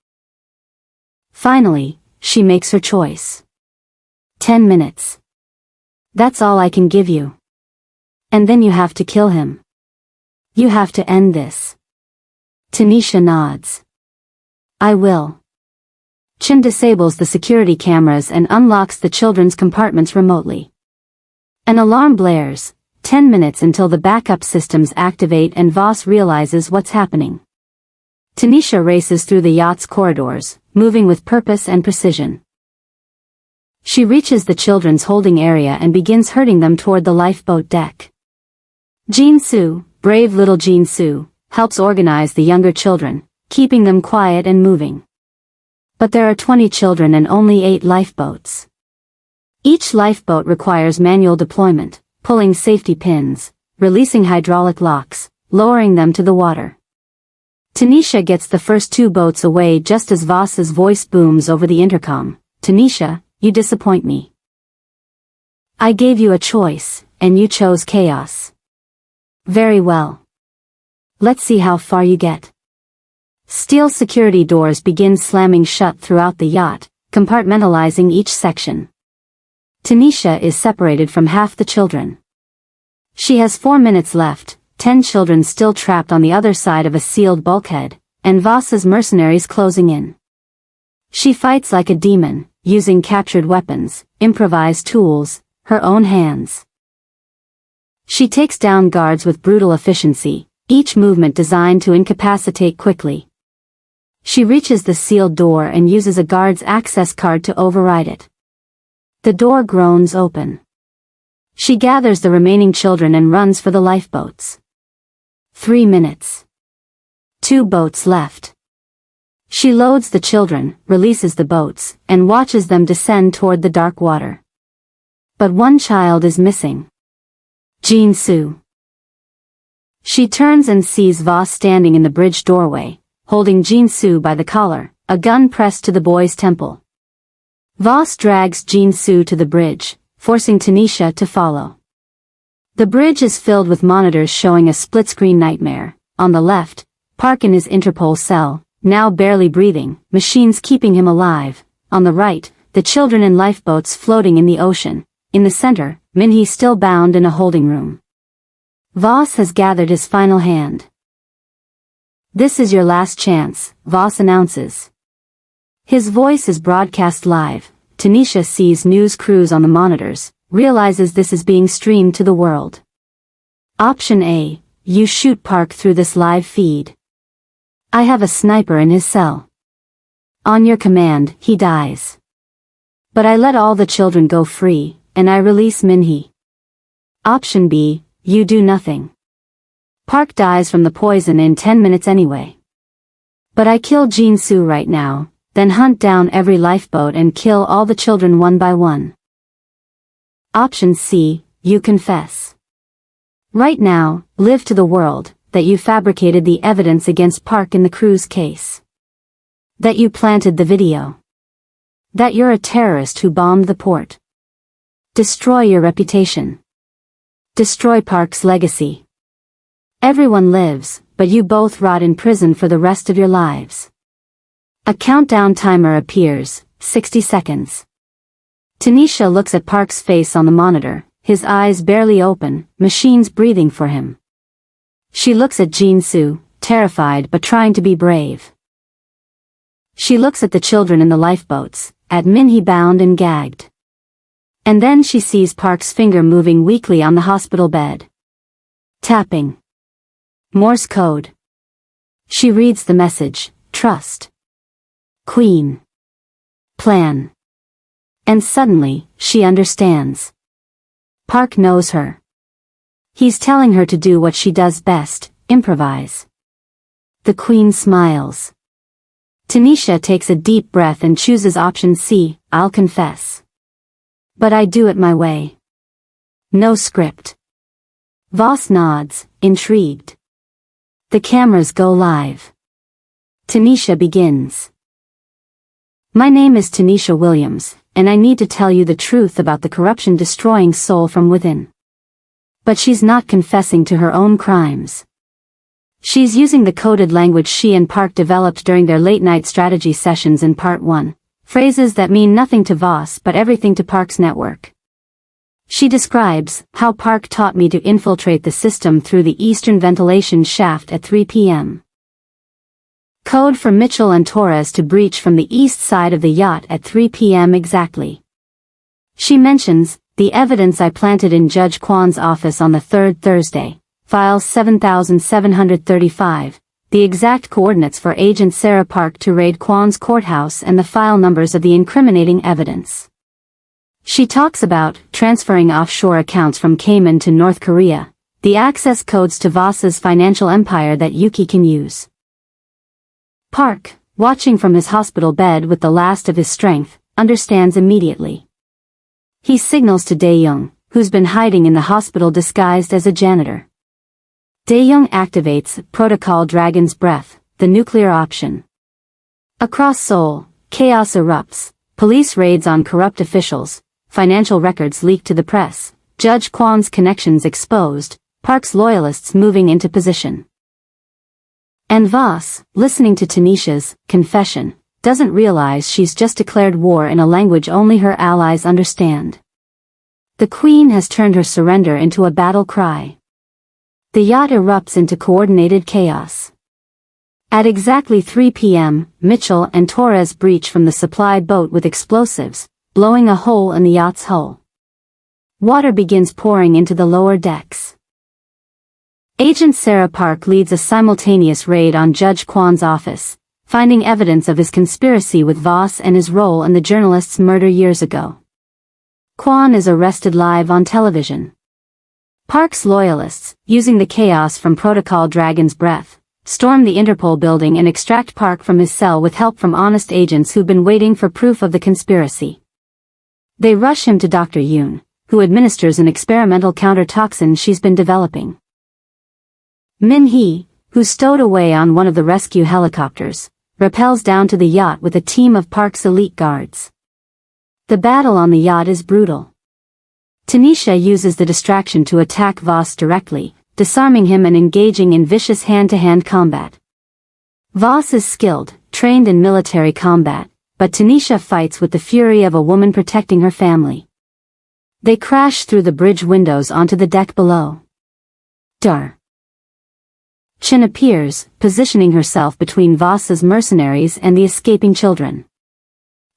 Finally, she makes her choice. 10 minutes. That's all I can give you. And then you have to kill him. You have to end this. Tanisha nods. I will. Chen disables the security cameras and unlocks the children's compartments remotely. An alarm blares, 10 minutes until the backup systems activate and Voss realizes what's happening. Tanisha races through the yacht's corridors, moving with purpose and precision. She reaches the children's holding area and begins herding them toward the lifeboat deck. Jin-Soo, brave little Jin-Soo, helps organize the younger children, keeping them quiet and moving. But there are 20 children and only 8 lifeboats. Each lifeboat requires manual deployment, pulling safety pins, releasing hydraulic locks, lowering them to the water. Tanisha gets the first 2 boats away just as Voss's voice booms over the intercom. Tanisha, you disappoint me. I gave you a choice, and you chose chaos. Very well. Let's see how far you get. Steel security doors begin slamming shut throughout the yacht, compartmentalizing each section. Tanisha is separated from half the children. She has 4 minutes left, 10 children still trapped on the other side of a sealed bulkhead, and Voss's mercenaries closing in. She fights like a demon, using captured weapons, improvised tools, her own hands. She takes down guards with brutal efficiency, each movement designed to incapacitate quickly. She reaches the sealed door and uses a guard's access card to override it. The door groans open. She gathers the remaining children and runs for the lifeboats. 3 minutes. 2 boats left. She loads the children, releases the boats, and watches them descend toward the dark water. But one child is missing. Jin-soo. She turns and sees Voss standing in the bridge doorway, holding Jin-soo by the collar, a gun pressed to the boy's temple. Voss drags Jin-soo to the bridge, forcing Tanisha to follow. The bridge is filled with monitors showing a split-screen nightmare. On the left, Park in his Interpol cell, now barely breathing, machines keeping him alive. On the right, the children in lifeboats floating in the ocean. In the center, Min-hee still bound in a holding room. Voss has gathered his final hand. "This is your last chance," Voss announces. His voice is broadcast live. Tanisha sees news crews on the monitors, realizes this is being streamed to the world. Option A, you shoot Park through this live feed. I have a sniper in his cell. On your command, he dies. But I let all the children go free, and I release Min-hee. Option B, you do nothing. Park dies from the poison in 10 minutes anyway. But I kill Jin-soo right now, then hunt down every lifeboat and kill all the children one by one. Option C, you confess. Right now, live to the world, that you fabricated the evidence against Park in the crew's case. That you planted the video. That you're a terrorist who bombed the port. Destroy your reputation. Destroy Park's legacy. Everyone lives, but you both rot in prison for the rest of your lives. A countdown timer appears, 60 seconds. Tanisha looks at Park's face on the monitor, his eyes barely open, machines breathing for him. She looks at Jin-soo, terrified but trying to be brave. She looks at the children in the lifeboats, at Min-hee bound and gagged. And then she sees Park's finger moving weakly on the hospital bed. Tapping. Morse code. She reads the message, trust. Queen. Plan. And suddenly, she understands. Park knows her. He's telling her to do what she does best, improvise. The Queen smiles. Tanisha takes a deep breath and chooses option C, I'll confess. But I do it my way. No script. Voss nods, intrigued. The cameras go live. Tanisha begins. My name is Tanisha Williams, and I need to tell you the truth about the corruption destroying soul from within. But she's not confessing to her own crimes. She's using the coded language she and Park developed during their late-night strategy sessions in Part 1, phrases that mean nothing to Voss but everything to Park's network. She describes how Park taught me to infiltrate the system through the eastern ventilation shaft at 3 p.m. Code for Mitchell and Torres to breach from the east side of the yacht at 3 p.m. exactly. She mentions the evidence I planted in Judge Kwan's office on the third Thursday, file 7735, the exact coordinates for Agent Sarah Park to raid Kwan's courthouse and the file numbers of the incriminating evidence. She talks about transferring offshore accounts from Cayman to North Korea, the access codes to Voss's financial empire that Yuki can use. Park, watching from his hospital bed with the last of his strength, understands immediately. He signals to Dae-young, who's been hiding in the hospital disguised as a janitor. Dae-young activates Protocol Dragon's Breath, the nuclear option. Across Seoul, chaos erupts, police raids on corrupt officials, financial records leaked to the press, Judge Kwan's connections exposed, Park's loyalists moving into position. And Voss, listening to Tanisha's confession, doesn't realize she's just declared war in a language only her allies understand. The Queen has turned her surrender into a battle cry. The yacht erupts into coordinated chaos. At exactly 3 p.m., Mitchell and Torres breach from the supply boat with explosives, blowing a hole in the yacht's hull. Water begins pouring into the lower decks. Agent Sarah Park leads a simultaneous raid on Judge Kwan's office, finding evidence of his conspiracy with Voss and his role in the journalist's murder years ago. Kwan is arrested live on television. Park's loyalists, using the chaos from Protocol Dragon's Breath, storm the Interpol building and extract Park from his cell with help from honest agents who've been waiting for proof of the conspiracy. They rush him to Dr. Yoon, who administers an experimental counter-toxin she's been developing. Min-hee, who's stowed away on one of the rescue helicopters, rappels down to the yacht with a team of Park's elite guards. The battle on the yacht is brutal. Tanisha uses the distraction to attack Voss directly, disarming him and engaging in vicious hand-to-hand combat. Voss is skilled, trained in military combat, but Tanisha fights with the fury of a woman protecting her family. They crash through the bridge windows onto the deck below. Dar. Chin appears, positioning herself between Voss's mercenaries and the escaping children.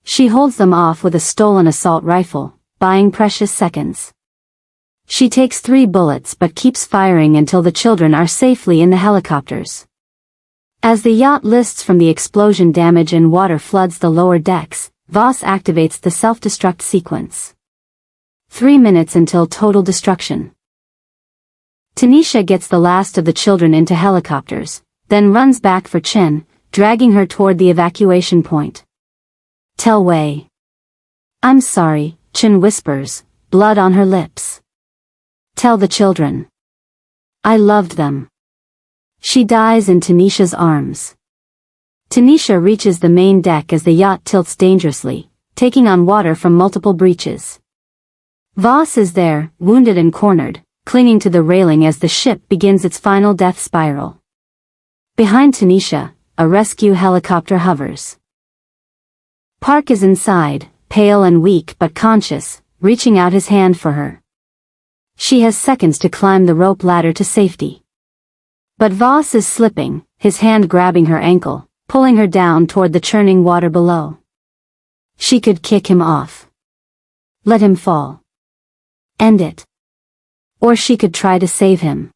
She holds them off with a stolen assault rifle, buying precious seconds. She takes 3 bullets but keeps firing until the children are safely in the helicopters. As the yacht lists from the explosion damage and water floods the lower decks, Voss activates the self-destruct sequence. 3 minutes until total destruction. Tanisha gets the last of the children into helicopters, then runs back for Chin, dragging her toward the evacuation point. Tell Wei. I'm sorry, Chin whispers, blood on her lips. Tell the children. I loved them. She dies in Tanisha's arms. Tanisha reaches the main deck as the yacht tilts dangerously, taking on water from multiple breaches. Voss is there, wounded and cornered, clinging to the railing as the ship begins its final death spiral. Behind Tanisha, a rescue helicopter hovers. Park is inside, pale and weak but conscious, reaching out his hand for her. She has seconds to climb the rope ladder to safety. But Voss is slipping, his hand grabbing her ankle, pulling her down toward the churning water below. She could kick him off. Let him fall. End it. Or she could try to save him.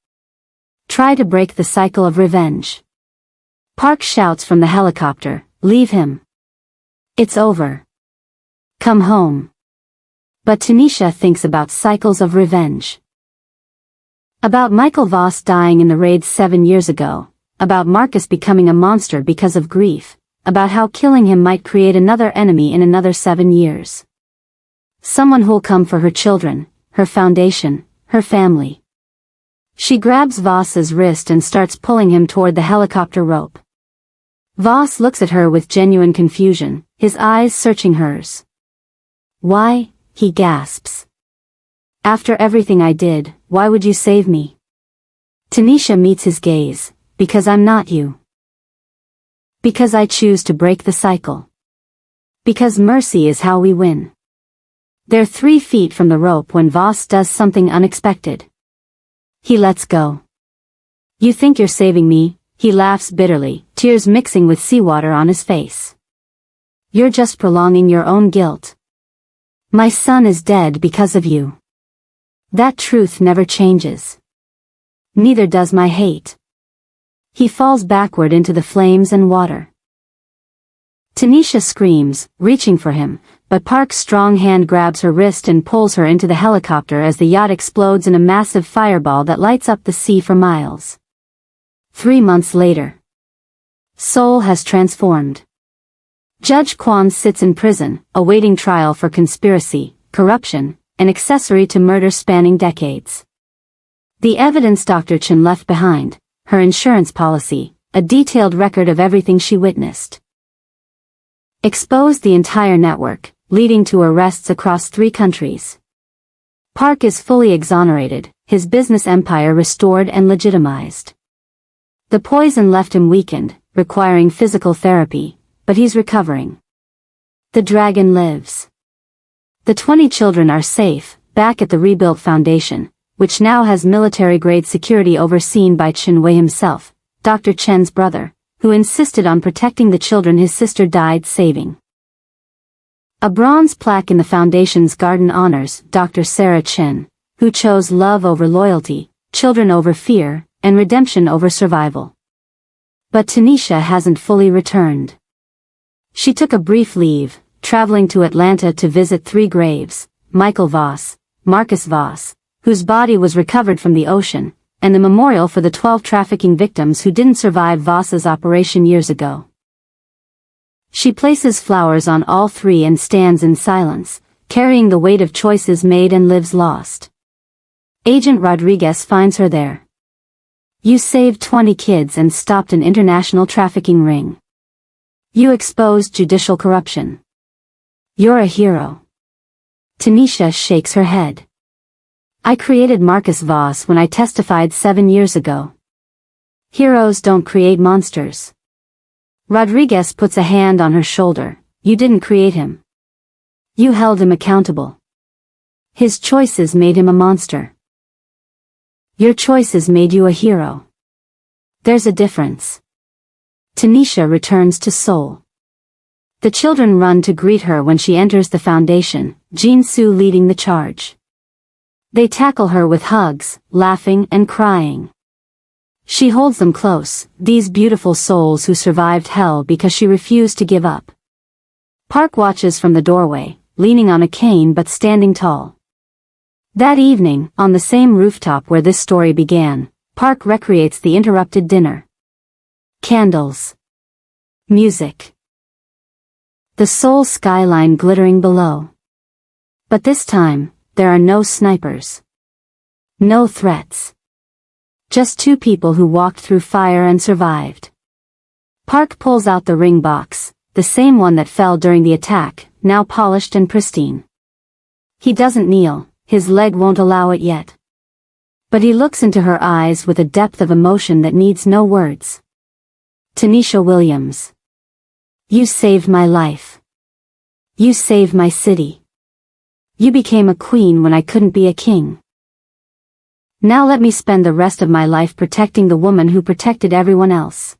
Try to break the cycle of revenge. Park shouts from the helicopter, leave him. It's over. Come home. But Tanisha thinks about cycles of revenge. About Michael Voss dying in the raid 7 years ago, about Marcus becoming a monster because of grief, about how killing him might create another enemy in another 7 years. Someone who'll come for her children, her foundation, her family. She grabs Voss's wrist and starts pulling him toward the helicopter rope. Voss looks at her with genuine confusion, his eyes searching hers. Why? He gasps. After everything I did, why would you save me? Tanisha meets his gaze, because I'm not you. Because I choose to break the cycle. Because mercy is how we win. They're 3 feet from the rope when Voss does something unexpected. He lets go. You think you're saving me, he laughs bitterly, tears mixing with seawater on his face. You're just prolonging your own guilt. My son is dead because of you. That truth never changes. Neither does my hate. He falls backward into the flames and water. Tanisha screams, reaching for him, but Park's strong hand grabs her wrist and pulls her into the helicopter as the yacht explodes in a massive fireball that lights up the sea for miles. 3 months later. Seoul has transformed. Judge Kwan sits in prison, awaiting trial for conspiracy, corruption, and accessory to murder spanning decades. The evidence Dr. Chin left behind, her insurance policy, a detailed record of everything she witnessed, exposed the entire network, leading to arrests across 3 countries. Park is fully exonerated, his business empire restored and legitimized. The poison left him weakened, requiring physical therapy, but he's recovering. The dragon lives. The 20 children are safe, back at the rebuilt foundation, which now has military-grade security overseen by Chen Wei himself, Dr. Chen's brother, who insisted on protecting the children his sister died saving. A bronze plaque in the Foundation's garden honors Dr. Sarah Chen, who chose love over loyalty, children over fear, and redemption over survival. But Tanisha hasn't fully returned. She took a brief leave, traveling to Atlanta to visit 3 graves, Michael Voss, Marcus Voss, whose body was recovered from the ocean, and the memorial for the 12 trafficking victims who didn't survive Voss's operation years ago. She places flowers on all 3 and stands in silence, carrying the weight of choices made and lives lost. Agent Rodriguez finds her there. You saved 20 kids and stopped an international trafficking ring. You exposed judicial corruption. You're a hero. Tanisha shakes her head. I created Marcus Voss when I testified 7 years ago. Heroes don't create monsters. Rodriguez puts a hand on her shoulder. You didn't create him. You held him accountable. His choices made him a monster. Your choices made you a hero. There's a difference. Tanisha returns to Seoul. The children run to greet her when she enters the Foundation, Jin-soo leading the charge. They tackle her with hugs, laughing and crying. She holds them close, these beautiful souls who survived hell because she refused to give up. Park watches from the doorway, leaning on a cane but standing tall. That evening, on the same rooftop where this story began, Park recreates the interrupted dinner. Candles. Music. The Seoul skyline glittering below. But this time, there are no snipers. No threats. Just 2 people who walked through fire and survived. Park pulls out the ring box, the same one that fell during the attack, now polished and pristine. He doesn't kneel, his leg won't allow it yet. But he looks into her eyes with a depth of emotion that needs no words. Tanisha Williams. You saved my life. You saved my city. You became a queen when I couldn't be a king. Now let me spend the rest of my life protecting the woman who protected everyone else.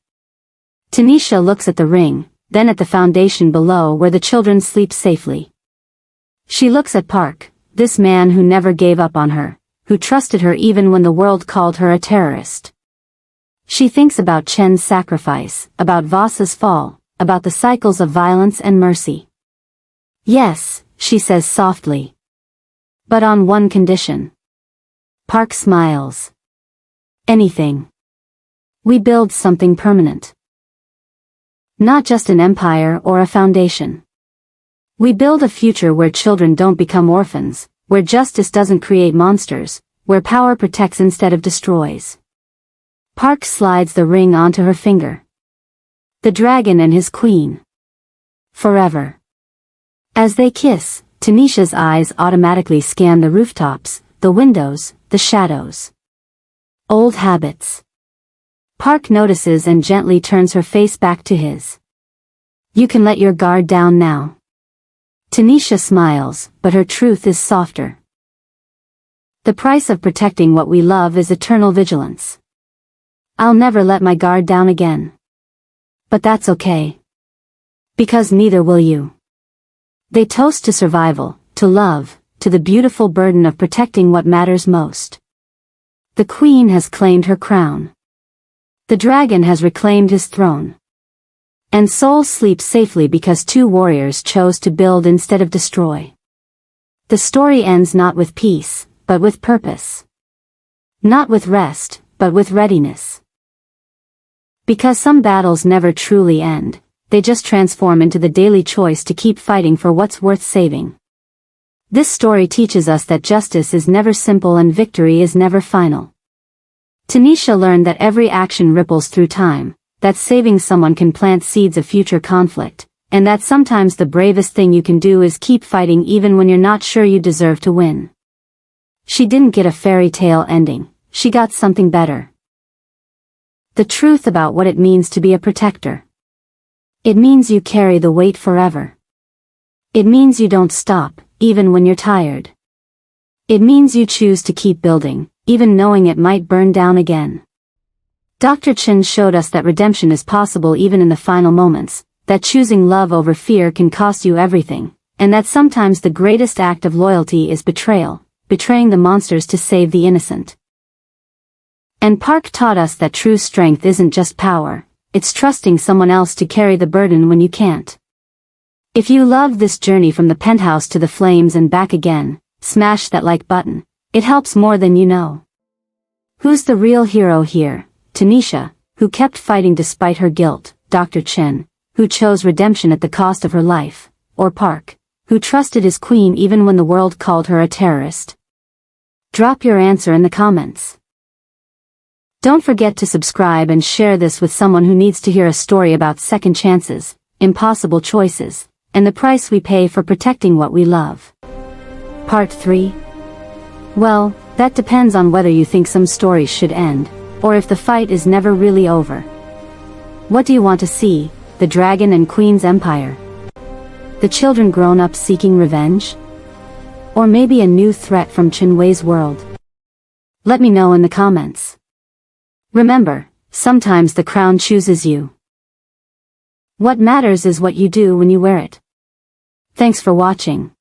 Tanisha looks at the ring, then at the Foundation below where the children sleep safely. She looks at Park, this man who never gave up on her, who trusted her even when the world called her a terrorist. She thinks about Chen's sacrifice, about Voss's fall, about the cycles of violence and mercy. Yes, she says softly. But on one condition. Park smiles. Anything. We build something permanent. Not just an empire or a foundation. We build a future where children don't become orphans, where justice doesn't create monsters, where power protects instead of destroys. Park slides the ring onto her finger. The dragon and his queen. Forever. As they kiss, Tanisha's eyes automatically scan the rooftops, the windows, the shadows. Old habits. Park notices and gently turns her face back to his. You can let your guard down now. Tanisha smiles, but her truth is softer. The price of protecting what we love is eternal vigilance. I'll never let my guard down again. But that's okay. Because neither will you. They toast to survival, to love, to the beautiful burden of protecting what matters most. The queen has claimed her crown. The dragon has reclaimed his throne. And Seoul sleeps safely because 2 warriors chose to build instead of destroy. The story ends not with peace, but with purpose. Not with rest, but with readiness. Because some battles never truly end, they just transform into the daily choice to keep fighting for what's worth saving. This story teaches us that justice is never simple and victory is never final. Tanisha learned that every action ripples through time, that saving someone can plant seeds of future conflict, and that sometimes the bravest thing you can do is keep fighting even when you're not sure you deserve to win. She didn't get a fairy tale ending, she got something better. The truth about what it means to be a protector. It means you carry the weight forever. It means you don't stop, even when you're tired. It means you choose to keep building, even knowing it might burn down again. Dr. Chen showed us that redemption is possible even in the final moments, that choosing love over fear can cost you everything, and that sometimes the greatest act of loyalty is betrayal, betraying the monsters to save the innocent. And Park taught us that true strength isn't just power, it's trusting someone else to carry the burden when you can't. If you loved this journey from the penthouse to the flames and back again, smash that like button, it helps more than you know. Who's the real hero here? Tanisha, who kept fighting despite her guilt, Dr. Chen, who chose redemption at the cost of her life, or Park, who trusted his queen even when the world called her a terrorist? Drop your answer in the comments. Don't forget to subscribe and share this with someone who needs to hear a story about second chances, impossible choices, and the price we pay for protecting what we love. Part 3? Well, that depends on whether you think some stories should end, or if the fight is never really over. What do you want to see, the dragon and queen's empire? The children grown up seeking revenge? Or maybe a new threat from Chenwei's world? Let me know in the comments. Remember, sometimes the crown chooses you. What matters is what you do when you wear it. Thanks for watching.